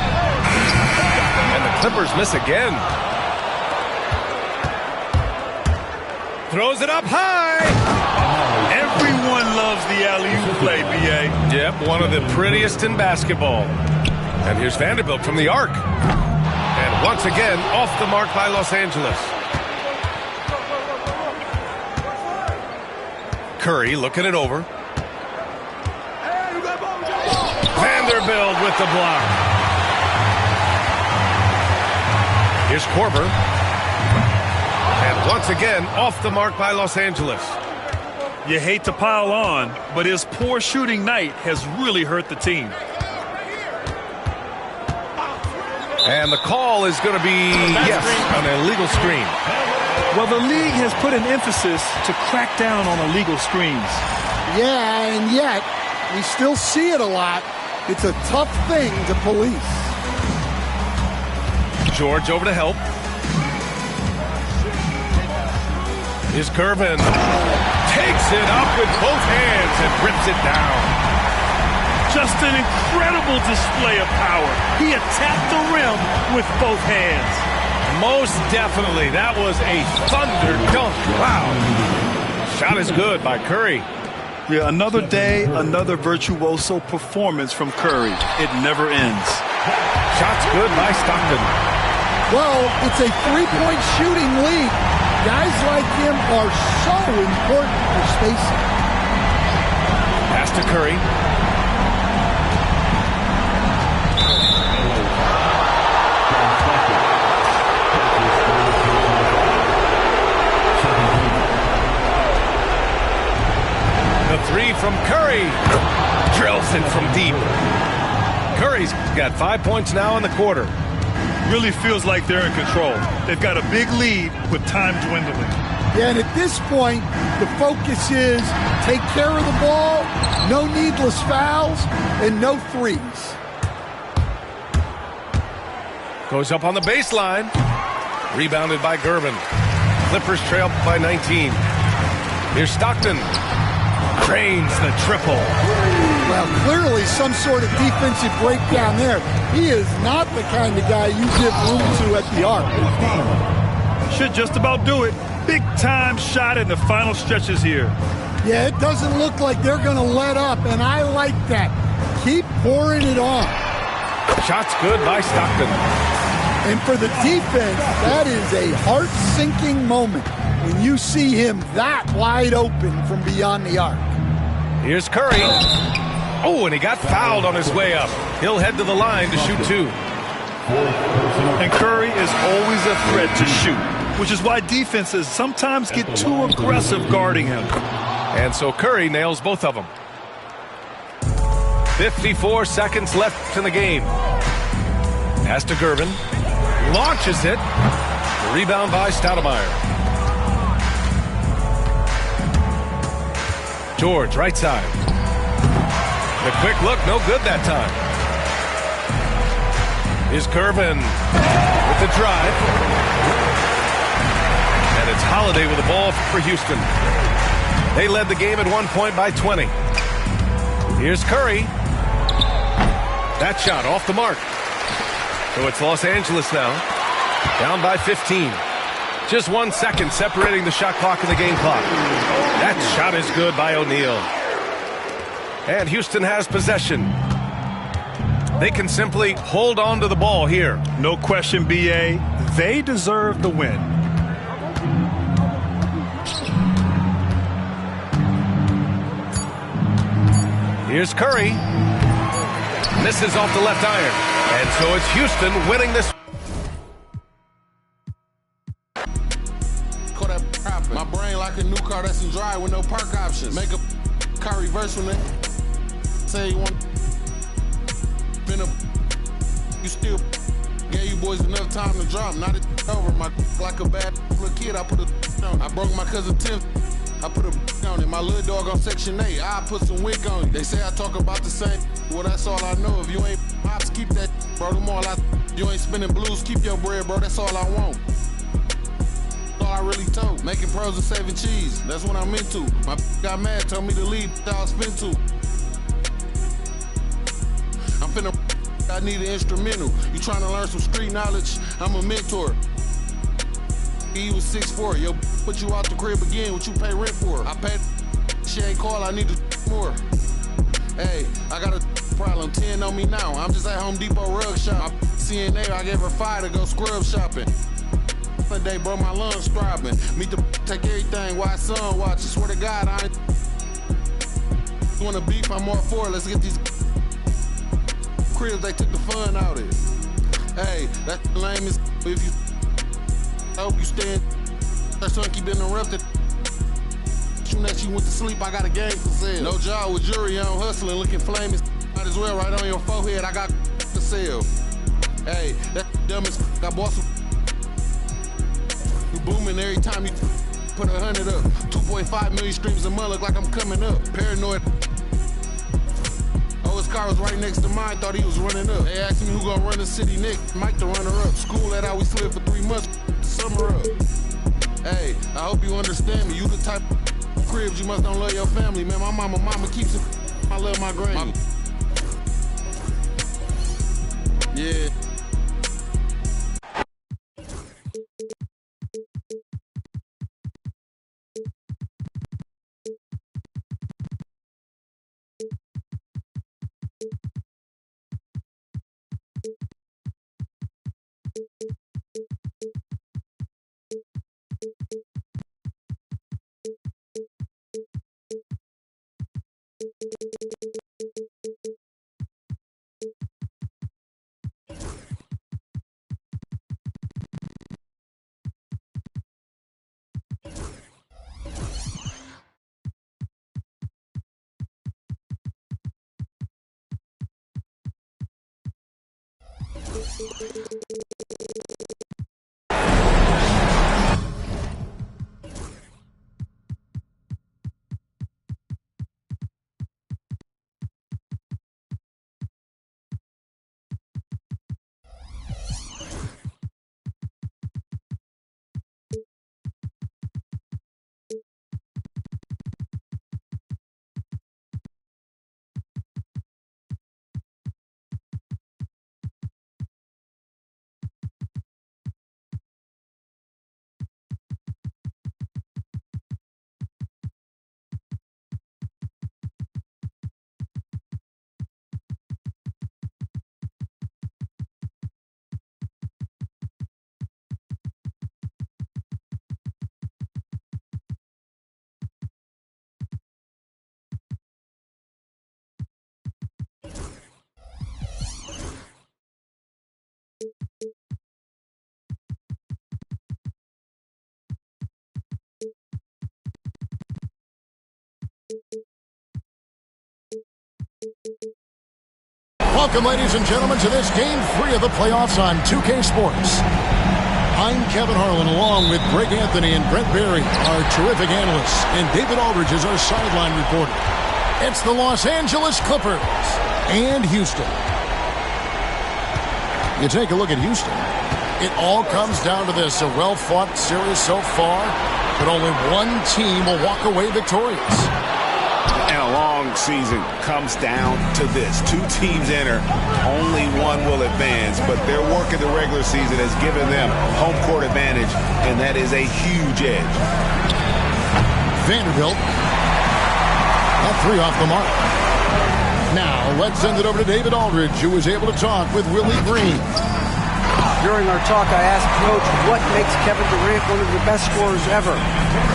And the Clippers miss again. Throws it up high. Everyone loves the alley-oop play, B.A. Yep, one of the prettiest in basketball. And here's Vanderbilt from the arc. And once again, off the mark by Los Angeles. Curry looking it over. Vanderbilt with the block. Here's Korver. And once again, off the mark by Los Angeles. You hate to pile on, but his poor shooting night has really hurt the team. And the call is going to be, yes, an illegal screen. Well, the league has put an emphasis to crack down on illegal screens. Yeah, and yet, we still see it a lot. It's a tough thing to police. George over to help. Here's Gervin. Takes it up with both hands and rips it down. Just an incredible display of power. He attacked the rim with both hands. Most definitely. That was a thunder dunk. Wow. Shot is good by Curry. Yeah, another day, another virtuoso performance from Curry. It never ends. Shot's good by Stockton. Well, it's a three-point shooting lead. Guys like him are so important for spacing. Pass to Curry. The three from Curry. Drills it from deep. Curry's got 5 points now in the quarter. Really feels like they're in control. They've got a big lead with time dwindling. Yeah, and at this point, the focus is take care of the ball, no needless fouls, and no threes. Goes up on the baseline. Rebounded by Gervin. Clippers trail by 19. Here's Stockton. Drains the triple. Well, clearly some sort of defensive breakdown there. He is not the kind of guy you give room to at the arc. Should just about do it. Big time shot in the final stretches here. Yeah, it doesn't look like they're going to let up, and I like that. Keep pouring it on. Shot's good by Stockton. And for the defense, that is a heart-sinking moment when you see him that wide open from beyond the arc. Here's Curry. Oh, and he got fouled on his way up. He'll head to the line to shoot two. And Curry is always a threat to shoot, which is why defenses sometimes get too aggressive guarding him. And so Curry nails both of them. 54 seconds left in the game. Pass to Gervin. Launches it. Rebound by Stoudemire. George, right side. The quick look, no good that time. Here's Gervin with the drive. And it's Holiday with the ball for Houston. They led the game at 1 point by 20. Here's Curry. That shot off the mark. So it's Los Angeles now, down by 15. Just 1 second separating the shot clock and the game clock. That shot is good by O'Neal. And Houston has possession. They can simply hold on to the ball here. No question, B.A. They deserve the win. Here's Curry. Misses off the left iron. And so it's Houston winning this. My brain like a new car that's in drive with no park options. Make a car reverse from it. Say you want. Been up. You still gave you boys enough time to drop. Not it over. My like a bad little kid. I put a on. I broke my cousin Tim. I put a on it. My little dog on Section 8. I put some wick on it. They say I talk about the same. Well, that's all I know. If you ain't pops, keep that, bro. Them all I. You ain't spinning blues. Keep your bread, bro. That's all I want. I really told. Making pros and saving cheese. That's what I'm into. My got mad, told me to leave. I'll spin to. I'm finna. I need an instrumental. You trying to learn some street knowledge? I'm a mentor. He was 6'4". Yo, put you out the crib again. What you pay rent for? I paid. She ain't call. I need more. Hey, I got a problem. 10 on me now. I'm just at Home Depot rug shop. CNA, I gave her 5 to go scrub shopping. Day, bro, my lungs throbbing. Meet the take everything while son watches. Swear to God, I ain't wanna beef. I'm all for it. Let's get these cribs. They took the fun out of it. Hey, that's lame as if you. I hope you stay in. That son keep interrupted. Soon as you went to sleep, I got a game for sale. No job with jury on hustling, looking flaming. Might as well right on your forehead. I got for sale. Hey, that dumb as I bought some. You booming every time you put 100 up. 2.5 million streams a month, look like I'm coming up. Paranoid. Oh, his car was right next to mine, thought he was running up. They asked me who gonna run the city next. Mike the runner up. School that how we slid for 3 months. Summer up. Hey, I hope you understand me. You the type of cribs you must don't love your family, man. My mama keeps it. I love my granny. Yeah. Welcome, ladies and gentlemen, to this Game 3 of the playoffs on 2K Sports. I'm Kevin Harlan, along with Greg Anthony and Brent Barry, our terrific analysts, and David Aldridge is our sideline reporter. It's the Los Angeles Clippers and Houston. You take a look at Houston. It all comes down to this. A well-fought series so far, but only one team will walk away victorious. And a long season comes down to this. Two teams enter, only one will advance, but their work in the regular season has given them home court advantage, and that is a huge edge. Vanderbilt. That three off the mark. Now, let's send it over to David Aldridge, who was able to talk with Willie Green. During our talk, I asked Coach what makes Kevin Durant one of the best scorers ever.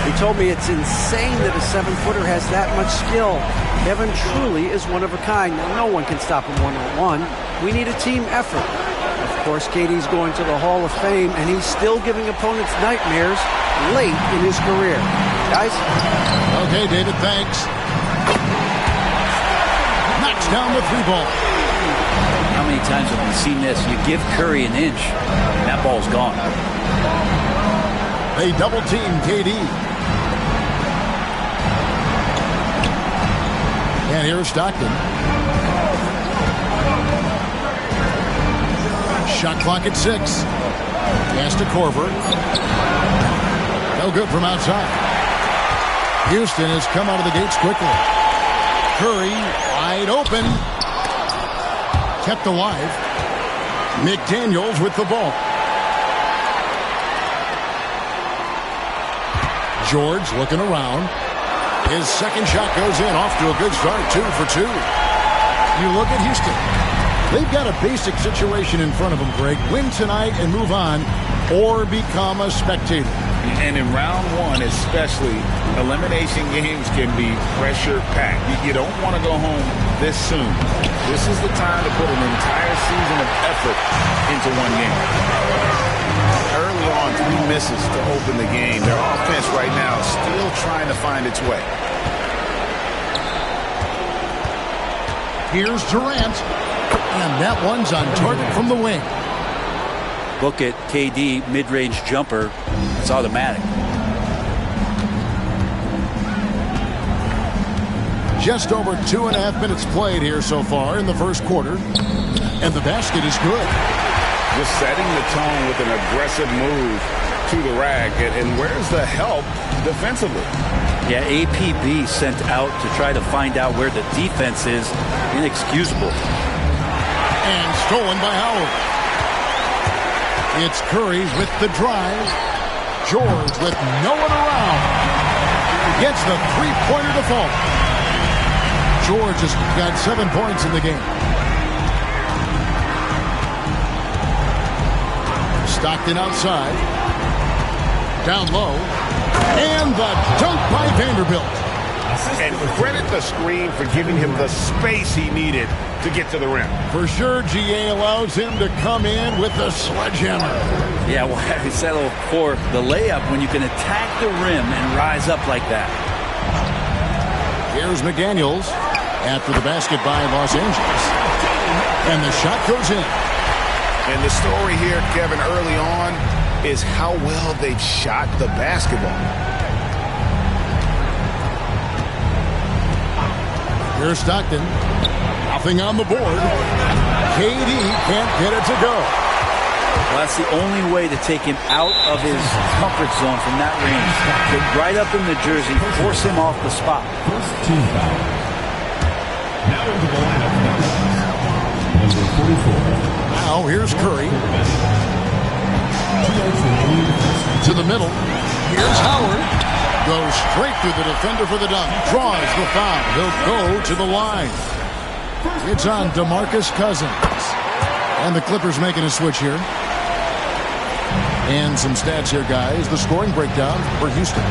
He told me it's insane that a 7-footer has that much skill. Kevin truly is one of a kind. Now, no one can stop him one-on-one. We need a team effort. Of course, KD's going to the Hall of Fame, and he's still giving opponents nightmares late in his career. Guys? Okay, David, thanks. Knocks down the three ball. How many times have we seen this? You give Curry an inch, and that ball's gone. They double team KD. And here's Stockton. Shot clock at 6. Pass to Korver. No good from outside. Houston has come out of the gates quickly. Curry wide open. Kept alive. McDaniels with the ball. George looking around. His second shot goes in. Off to a good start. 2 for 2. You look at Houston. They've got a basic situation in front of them, Greg. Win tonight and move on, or become a spectator. And in round one especially, elimination games can be pressure-packed. You don't want to go home this soon. This is the time to put an entire season of effort into one game. Early on, 3 misses to open the game. Their offense right now is still trying to find its way. Here's Durant. And that one's on target from the wing. Look at KD, mid-range jumper. It's automatic. Just over 2.5 minutes played here so far in the first quarter. And the basket is good. Just setting the tone with an aggressive move to the rack. And where's the help defensively? Yeah, APB sent out to try to find out where the defense is. Inexcusable. And stolen by Howard. It's Curry with the drive. George with no one around. Gets the three-pointer to fall. George has got 7 points in the game. Stockton outside. Down low. And the dunk by Vanderbilt. And credit the screen for giving him the space he needed to get to the rim. For sure, GA allows him to come in with the sledgehammer. Yeah, well, I settle for the layup when you can attack the rim and rise up like that. Here's McDaniels after the basket by Los Angeles. And the shot goes in. And the story here, Kevin, early on is how well they've shot the basketball. Here's Stockton. Nothing on the board. KD can't get it to go. Well, that's the only way to take him out of his comfort zone from that range. Get right up in the jersey, force him off the spot. First team foul. Now into the lineup. Number 44. Now here's Curry. To the middle. Here's Howard. Goes straight through the defender for the dunk. Draws the foul. He'll go to the line. It's on DeMarcus Cousins. And the Clippers making a switch here. And some stats here, guys. The scoring breakdown for Houston.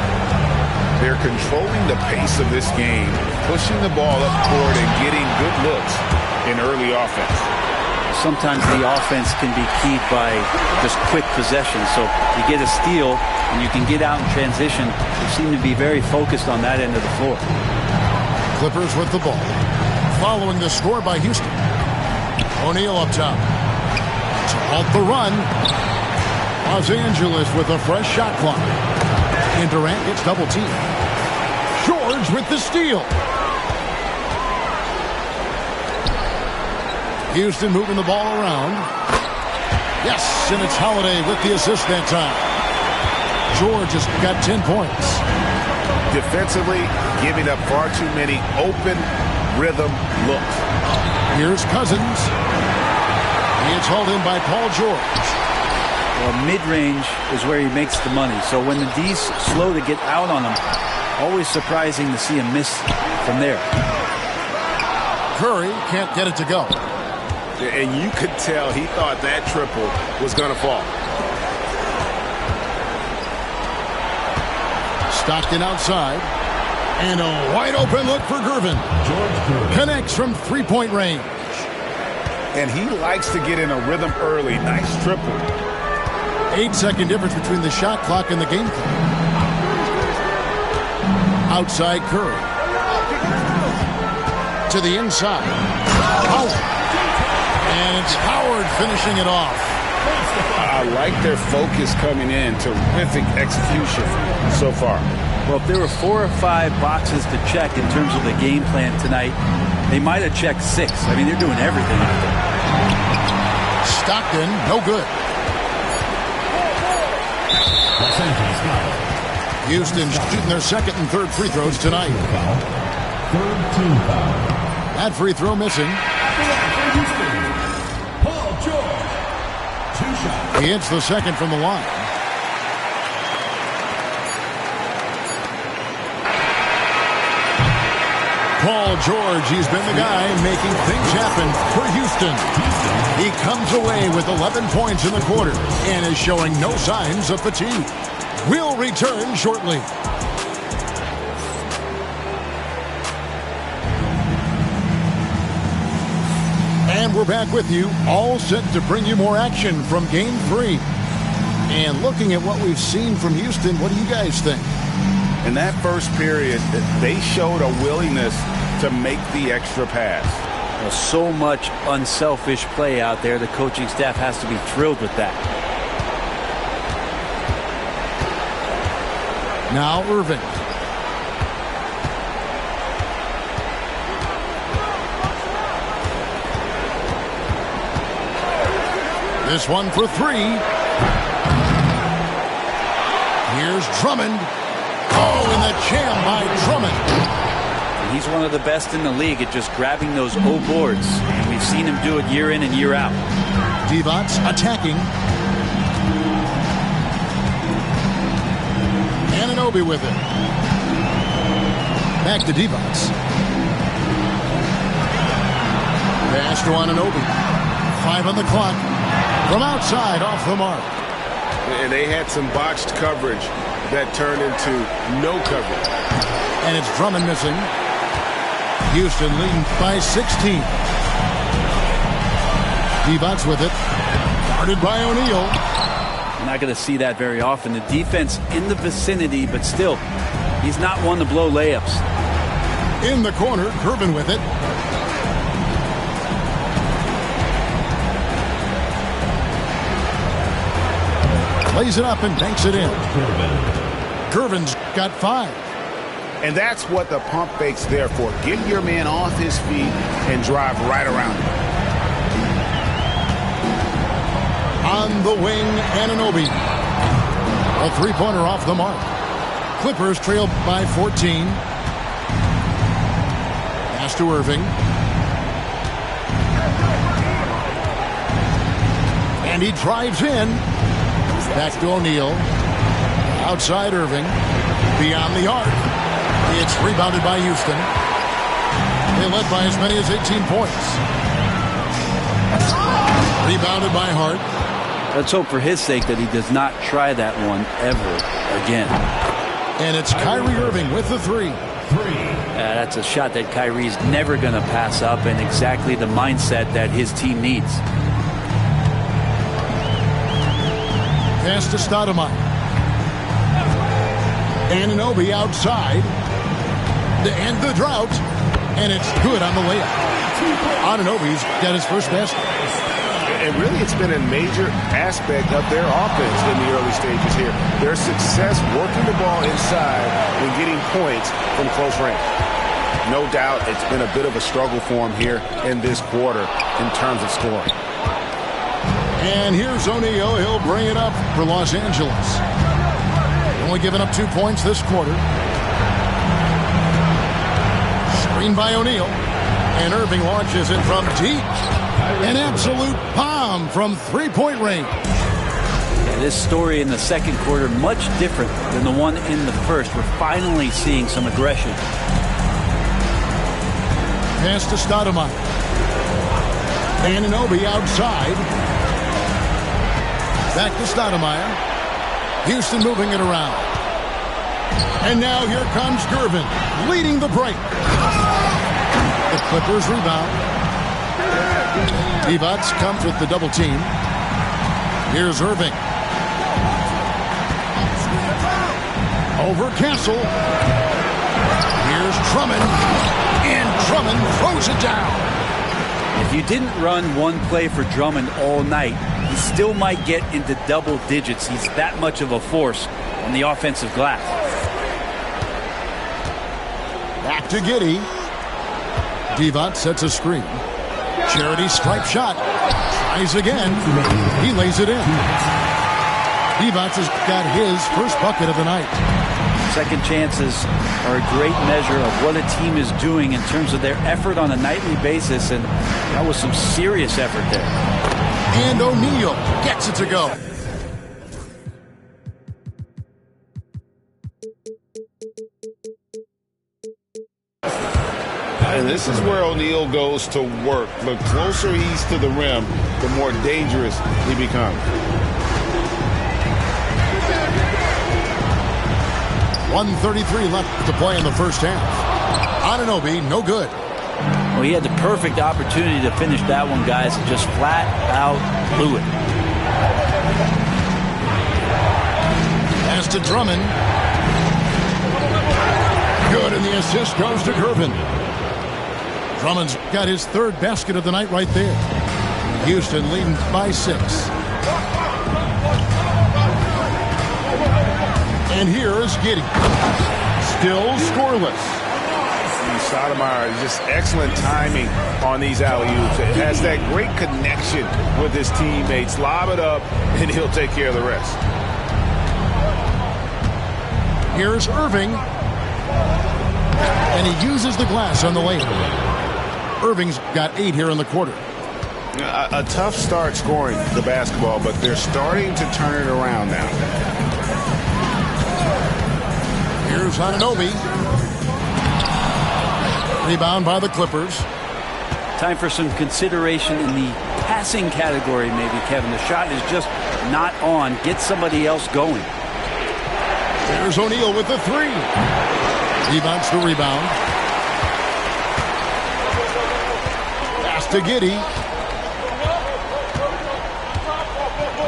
They're controlling the pace of this game, pushing the ball up court and getting good looks in early offense. Sometimes the offense can be keyed by just quick possession. So you get a steal and you can get out in transition. They seem to be very focused on that end of the floor. Clippers with the ball. Following the score by Houston. O'Neal up top. To halt the run. Los Angeles with a fresh shot clock. And Durant gets double teamed. George with the steal. Houston moving the ball around. Yes, and it's Holiday with the assist that time. George has got 10 points. Defensively, giving up far too many open rhythm looks. Here's Cousins. He is hauled in by Paul George. Well, mid-range is where he makes the money. So when the D's slow to get out on him, always surprising to see him miss from there. Curry can't get it to go. And you could tell he thought that triple was going to fall. Stockton outside. And a wide open look for Gervin. Connects from three-point range. And he likes to get in a rhythm early. Nice triple. 8-second difference between the shot clock and the game clock. Outside Curry. To the inside. Howard. And it's Howard finishing it off. I like their focus coming in. Terrific execution so far. Well, if there were 4 or 5 boxes to check in terms of the game plan tonight, they might have checked 6. I mean, they're doing everything out there. Stockton, no good. Houston shooting their second and third free throws tonight. Third team foul. That free throw missing. Paul George. 2 shots. He hits the second from the line. Paul George, he's been the guy making things happen for Houston. He comes away with 11 points in the quarter and is showing no signs of fatigue. We'll return shortly. And we're back with you, all set to bring you more action from Game 3. And looking at what we've seen from Houston, what do you guys think? In that first period, they showed a willingness to make the extra pass. Well, so much unselfish play out there. The coaching staff has to be thrilled with that. Now Irving. This one for 3. Here's Drummond. Oh, and the jam by Drummond. And he's one of the best in the league at just grabbing those O boards. And we've seen him do it year in and year out. Divac attacking. Anunoby with it. Back to Divac. Pass to Anunoby. 5 on the clock. From outside, off the mark. And they had some botched coverage that turned into no coverage. And it's Drummond missing. Houston leading by 16. Divac with it. Guarded by O'Neal. You're not going to see that very often. The defense in the vicinity, but still, he's not one to blow layups. In the corner, Gervin with it. Lays it up and banks it in. Gervin's got 5. And that's what the pump fake's there for. Get your man off his feet and drive right around him. On the wing, Anunoby. A three-pointer off the mark. Clippers trail by 14. Pass to Irving. And he drives in. Back to O'Neal. Outside Irving. Beyond the arc. It's rebounded by Houston. They led by as many as 18 points. Rebounded by Hart. Let's hope for his sake that he does not try that one ever again. And it's Kyrie Irving with the 3. That's a shot that Kyrie's never going to pass up, and exactly the mindset that his team needs. Pass to Stoudemire. Anunoby outside. To end the drought. And it's good on the layup. Anunoby's got his first basket. And really, it's been a major aspect of their offense in the early stages here. Their success working the ball inside and getting points from close range. No doubt it's been a bit of a struggle for them here in this quarter in terms of scoring. And here's O'Neal. He'll bring it up for Los Angeles. Only giving up 2 points this quarter. Screen by O'Neal. And Irving launches it from deep. An absolute bomb from three-point range. Yeah, this story in the second quarter much different than the one in the first. We're finally seeing some aggression. Pass to Stoudemire. Anunoby outside. Back to Stoudemire. Houston moving it around. And now here comes Gervin, leading the break. The Clippers rebound. Divac comes with the double team. Here's Irving. Over Castle. Here's Drummond. And Drummond throws it down. If you didn't run one play for Drummond all night, he still might get into double digits. He's that much of a force on the offensive glass. Back to Giddey. Divac sets a screen. Charity stripe shot. Tries again. He lays it in. Divac has got his first bucket of the night. Second chances are a great measure of what a team is doing in terms of their effort on a nightly basis, and that was some serious effort there. And O'Neal gets it to go. And this is where O'Neal goes to work. The closer he's to the rim, the more dangerous he becomes. 1:33 left to play in the first half. Anunoby, no good. Well, he had the perfect opportunity to finish that one, guys, and just flat out blew it. Pass to Drummond. Good, and the assist goes to Gervin. Drummond's got his third basket of the night right there. Houston leading by 6. And here is Giddey. Still scoreless. Stoudemire, just excellent timing on these alley-oops. It has that great connection with his teammates. Lob it up, and he'll take care of the rest. Here's Irving. And he uses the glass on the layup. Irving's got 8 here in the quarter. A tough start scoring the basketball, but they're starting to turn it around now. Here's Anunoby. Rebound by the Clippers. Time for some consideration in the passing category, maybe, Kevin. The shot is just not on. Get somebody else going. There's O'Neal with the 3. Divac the rebound. Pass to Giddey.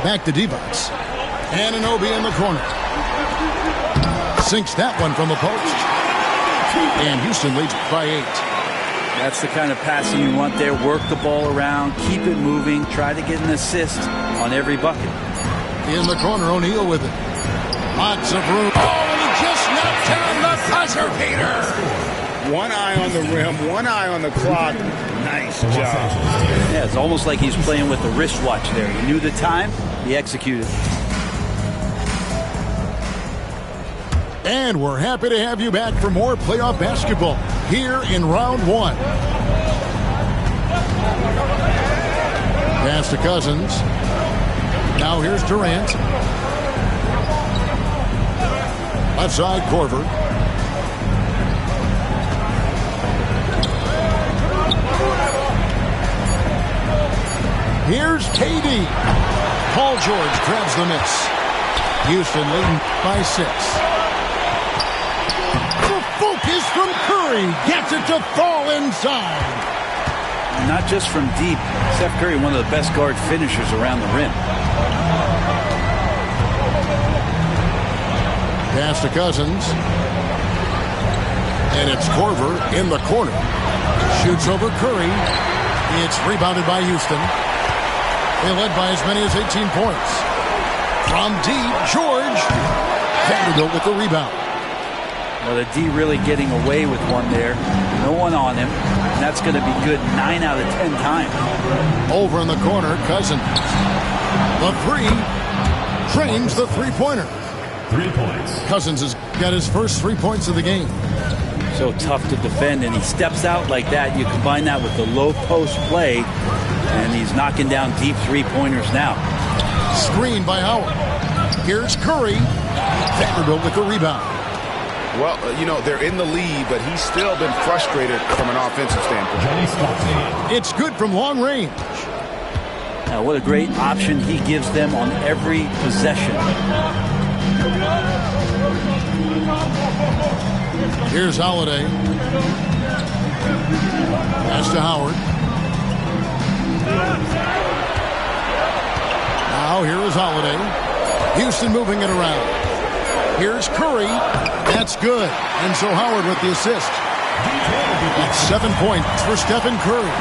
Back to Divac. Anunoby in the corner. Sinks that one from the post. And Houston leads by 8. That's the kind of passing you want there. Work the ball around, keep it moving, try to get an assist on every bucket. In the corner, O'Neal with it. Lots of room. Oh, and he just knocked down the buzzer beater. One eye on the rim, one eye on the clock. Nice job. Yeah, it's almost like he's playing with the wristwatch there. He knew the time, he executed. And we're happy to have you back for more playoff basketball here in round 1. Pass to Cousins. Now here's Durant. Left side, Korver. Here's KD. Paul George grabs the miss. Houston leading by 6. Focus from Curry. Gets it to fall inside. Not just from deep. Steph Curry, one of the best guard finishers around the rim. Pass to Cousins. And it's Korver in the corner. Shoots over Curry. It's rebounded by Houston. They led by as many as 18 points. From deep, George. Vanderbilt with the rebound. Well, the D really getting away with one there. No one on him. And that's going to be good 9 out of 10 times. Over in the corner, Cousins. The three. Drains the three-pointer. 3 points. Cousins has got his first 3 points of the game. So tough to defend, and he steps out like that. You combine that with the low post play, and he's knocking down deep three-pointers now. Screen by Howard. Here's Curry. Vanderbilt with the rebound. Well, they're in the lead, but he's still been frustrated from an offensive standpoint. It's good from long range. Now, what a great option he gives them on every possession. Here's Holiday. Pass to Howard. Now here is Holiday. Houston moving it around. Here's Curry. That's good. And so Howard with the assist. That's 7 points for Stephen Curry.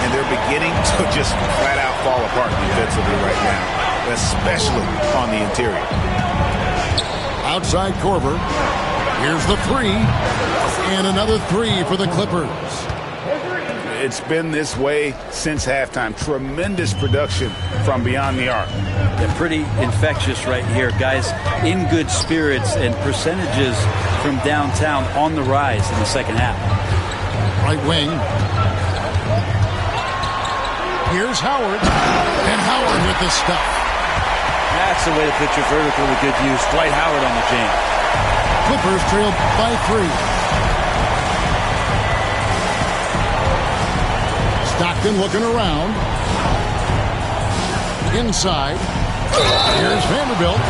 And they're beginning to just flat out fall apart defensively right now, especially on the interior. Outside Korver. Here's the three. And another three for the Clippers. It's been this way since halftime. Tremendous production from beyond the arc. They're pretty infectious right here. Guys in good spirits, and percentages from downtown on the rise in the second half. Right wing. Here's Howard. And Howard with the stuff. That's the way to put your vertical to good use. Dwight Howard on the jam. Clippers trail by 3. Stockton looking around. Inside. Here's Vanderbilt.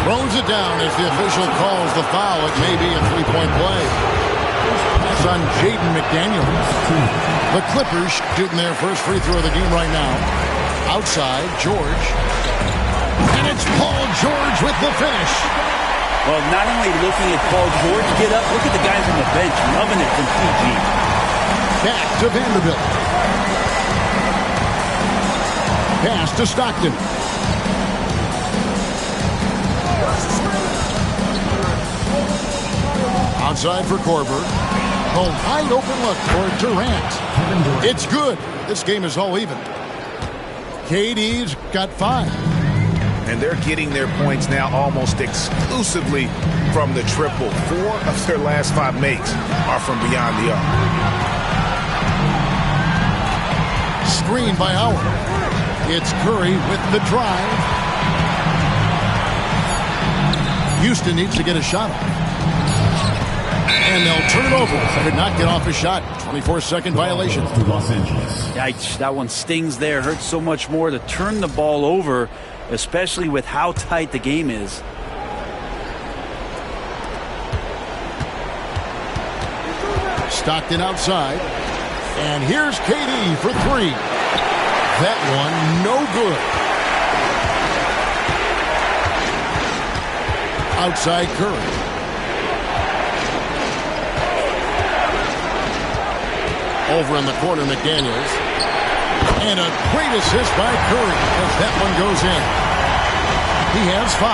Throws it down as the official calls the foul. It may be a three-point play. That's on Jaden McDaniels. The Clippers shooting their first free throw of the game right now. Outside, George. And it's Paul George with the finish. Well, not only looking at Paul George get up, look at the guys on the bench loving it from PG. Back to Vanderbilt. Pass to Stockton. Outside for Korver. A wide open look for Durant. It's good. This game is all even. KD's got 5. And they're getting their points now almost exclusively from the triple. 4 of their last 5 makes are from beyond the arc. Screen by Howard. It's Curry with the drive. Houston needs to get a shot off. And they'll turn it over. Could not get off a shot. 24-second violation. Yikes, that one stings there. Hurts so much more to turn the ball over, especially with how tight the game is. Stockton outside. And here's KD for 3. That one no good. Outside Curry. Over in the corner, McDaniels. And a great assist by Curry as that one goes in. He has 5.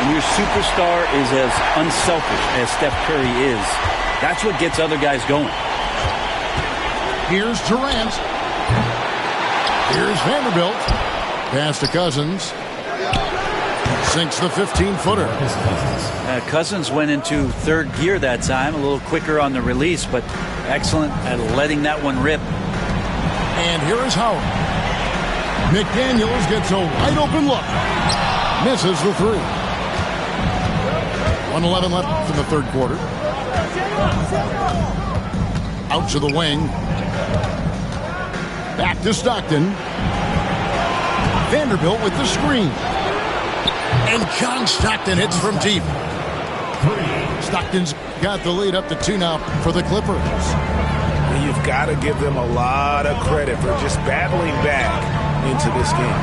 When your superstar is as unselfish as Steph Curry is, that's what gets other guys going. Here's Durant. Here's Vanderbilt. Pass to Cousins. Sinks the 15-footer. Cousins went into third gear that time, a little quicker on the release, but excellent at letting that one rip. And here is Howard. McDaniels gets a wide open look. Misses the 3. 1:11 left in the third quarter. Out to the wing. Back to Stockton. Vanderbilt with the screen. And John Stockton hits from deep. Stockton's got the lead up to 2 now for the Clippers. You've got to give them a lot of credit for just battling back into this game.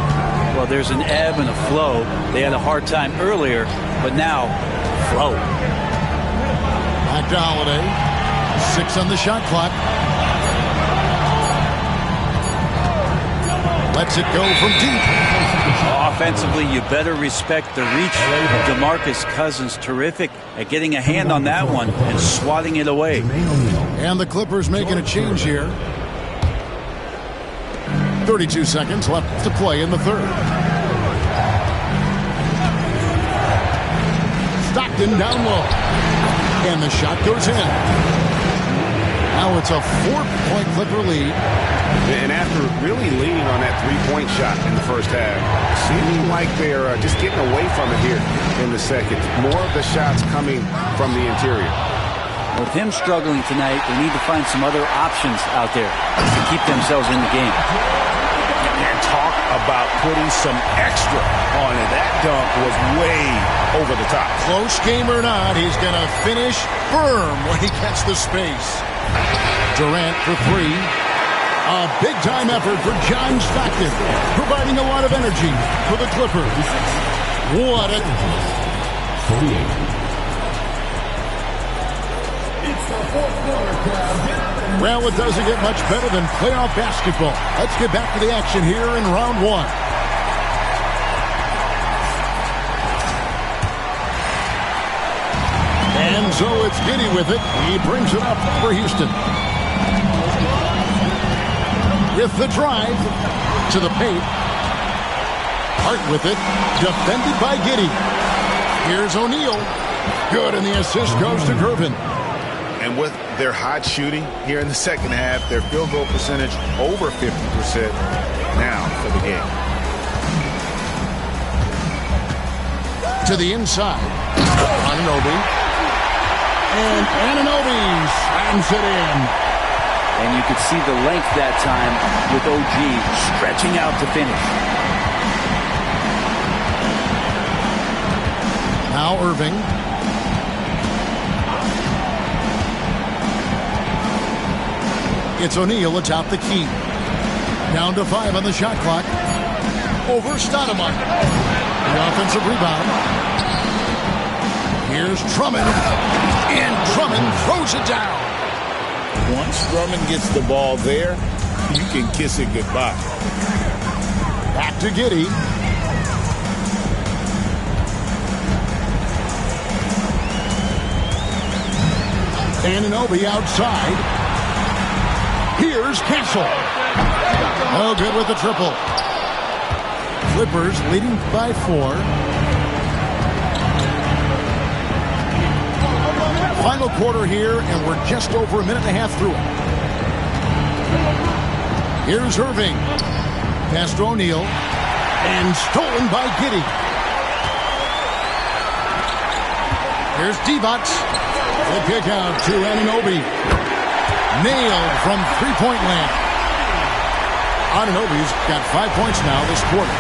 Well, there's an ebb and a flow. They had a hard time earlier, but now, flow. Back to Holiday. 6 on the shot clock. Lets it go from deep. Offensively, you better respect the reach of DeMarcus Cousins. Terrific at getting a hand on that one and swatting it away. And the Clippers making a change here. 32 seconds left to play in the third. Stockton down low. And the shot goes in. Now it's a 4-point Clipper lead. And after really leaning on that three-point shot in the first half, seeming like they're just getting away from it here in the second. More of the shots coming from the interior. With him struggling tonight, they need to find some other options out there to keep themselves in the game. And talk about putting some extra on it. That dunk was way over the top. Close game or not, he's going to finish firm when he gets the space. Durant for three. A big-time effort for John Stockton, providing a lot of energy for the Clippers. What a... 48. Well, it doesn't get much better than playoff basketball. Let's get back to the action here in round one. And so it's Giddey with it. He brings it up for Houston. With the drive to the paint. Hart with it. Defended by Giddey. Here's O'Neal. Good, and the assist goes to Gervin. And with their hot shooting here in the second half, their field goal percentage over 50% now for the game. To the inside. Anunoby. And Anunoby slams it in. And you could see the length that time with OG stretching out to finish. Now Irving. It's O'Neal atop the key. Down to 5 on the shot clock. Over Stoudemire. The offensive rebound. Here's Drummond. And Drummond throws it down. Once Drummond gets the ball there, you can kiss it goodbye. Back to Giddey. Anunoby outside. Here's Castle. Oh, good with the triple. Clippers leading by 4. Final quarter here, and we're just over a minute and a half through it. Here's Irving. Pass to O'Neal. And stolen by Giddey. Here's Divac. The kick out to Anunoby. Nailed from three-point land. Anunoby's got 5 points now this quarter.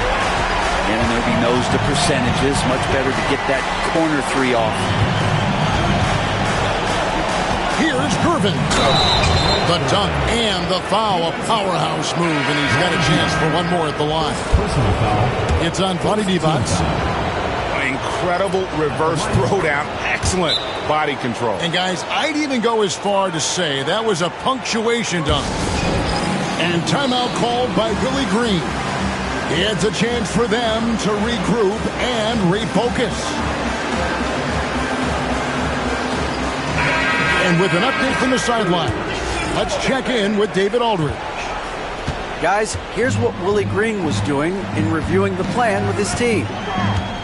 Anunoby knows the percentages. Much better to get that corner three off. Here's Gervin. The dunk and the foul. A powerhouse move, and he's got a chance for one more at the line. Personal foul. It's on Vlade Divac. Incredible reverse throwdown. Excellent body control. And guys, I'd even go as far to say that was a punctuation dunk. And timeout called by Willie Green. It's a chance for them to regroup and refocus. And with an update from the sideline, let's check in with David Aldridge. Guys, here's what Willie Green was doing in reviewing the plan with his team.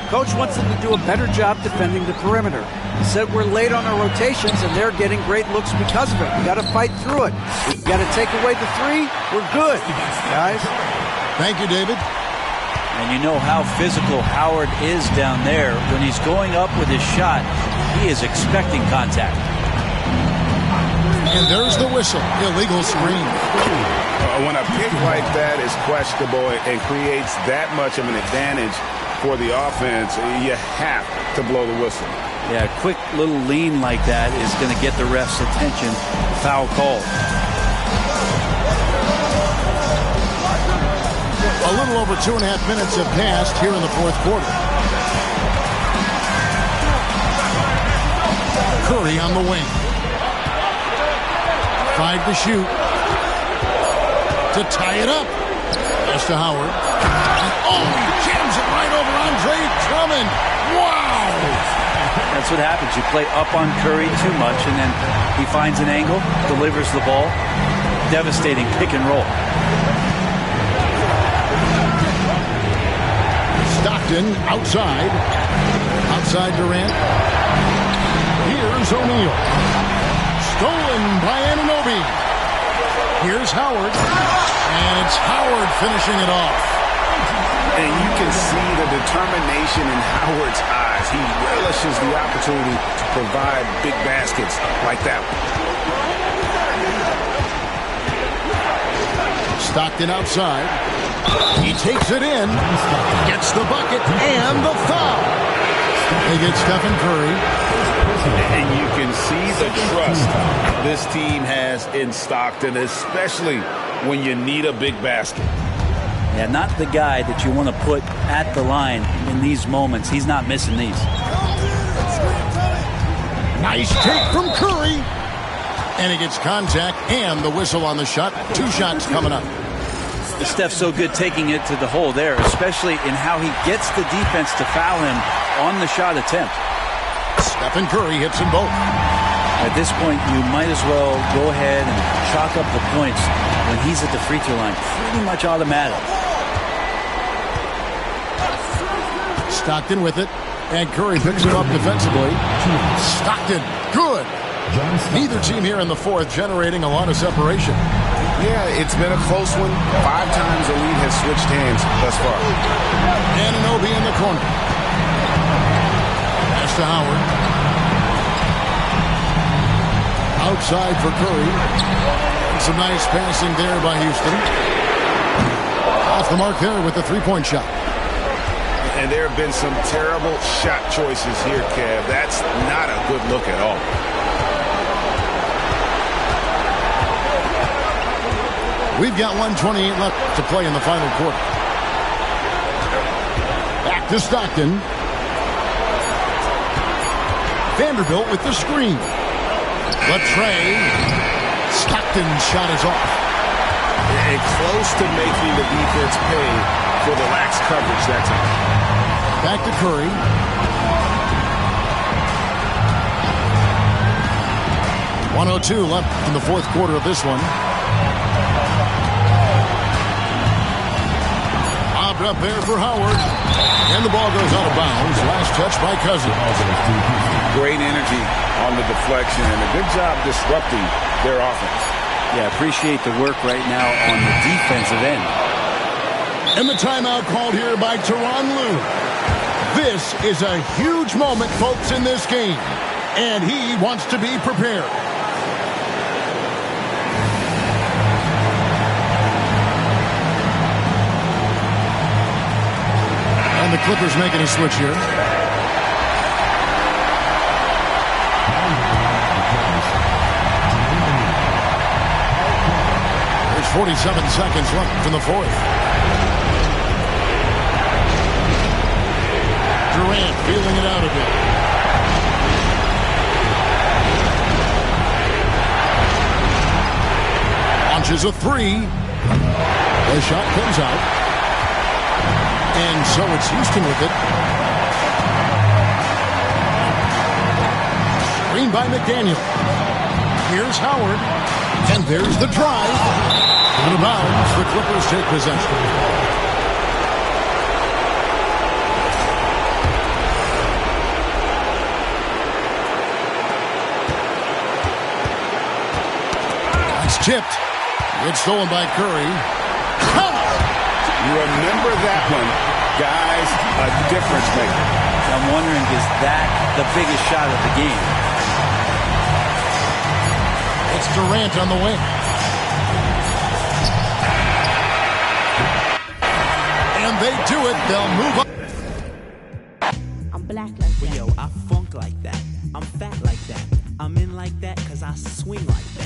Coach wants them to do a better job defending the perimeter. He said we're late on our rotations and they're getting great looks because of it. We got to fight through it. We got to take away the three. We're good, guys. Thank you, David. And you know how physical Howard is down there. When he's going up with his shot, he is expecting contact. And there's the whistle. Illegal screen. When a pick like that is questionable and creates that much of an advantage for the offense, you have to blow the whistle. Yeah, a quick little lean like that is going to get the ref's attention. Foul call. A little over 2.5 minutes have passed here in the fourth quarter. Curry on the wing. 5 to shoot. To tie it up. Pass to Howard. And he jams it right over Andre Drummond. Wow! That's what happens. You play up on Curry too much, and then he finds an angle, delivers the ball. Devastating pick and roll. Stockton outside. Outside Durant. Here's O'Neal. Stolen by Anunoby. Here's Howard. And it's Howard finishing it off. And you can see the determination in Howard's eyes. He relishes the opportunity to provide big baskets like that one. Stockton outside. He takes it in. Gets the bucket and the foul. They get Stephen Curry. And you can see the trust this team has in Stockton, especially when you need a big basket. Yeah, not the guy that you want to put at the line in these moments. He's not missing these. Nice take from Curry. And he gets contact and the whistle on the shot. 2 shots coming up. Steph's so good taking it to the hole there, especially in how he gets the defense to foul him on the shot attempt. Stephen Curry hits them both. At this point, you might as well go ahead and chalk up the points when he's at the free throw line. Pretty much automatic. Stockton with it. And Curry picks him up defensively. Stockton, good. Neither team here in the fourth generating a lot of separation. Yeah, it's been a close one. 5 times the lead has switched hands thus far. Anunoby in the corner. Pass to Howard. Outside for Curry. And some nice passing there by Houston. Off the mark there with the three-point shot. And there have been some terrible shot choices here, Kev. That's not a good look at all. We've got 1:28 left to play in the final quarter. Back to Stockton. Vanderbilt with the screen. Latrey. Stockton's shot is off. And close to making the defense pay for the lax coverage that time. Back to Curry. .102 left in the fourth quarter of this one. Bobbed up there for Howard. And the ball goes out of bounds. Last touch by Cousins. Great energy on the deflection and a good job disrupting their offense. Yeah, appreciate the work right now on the defensive end. And the timeout called here by Tyronn Lue. This is a huge moment, folks, in this game. And he wants to be prepared. And the Clippers making a switch here. There's 47 seconds left in the fourth. Durant feeling it out a bit. Launches a three. The shot comes out. And so it's Houston with it. Screen by McDaniel. Here's Howard. And there's the drive. Out of bounds, the Clippers take possession. It's tipped. It's stolen by Curry. Remember that one, guys, a difference maker. I'm wondering, is that the biggest shot of the game? It's Durant on the wing. And they do it. They'll move up. I'm black like that. Yo, I funk like that. I'm fat like that. I'm in like that because I swing like that.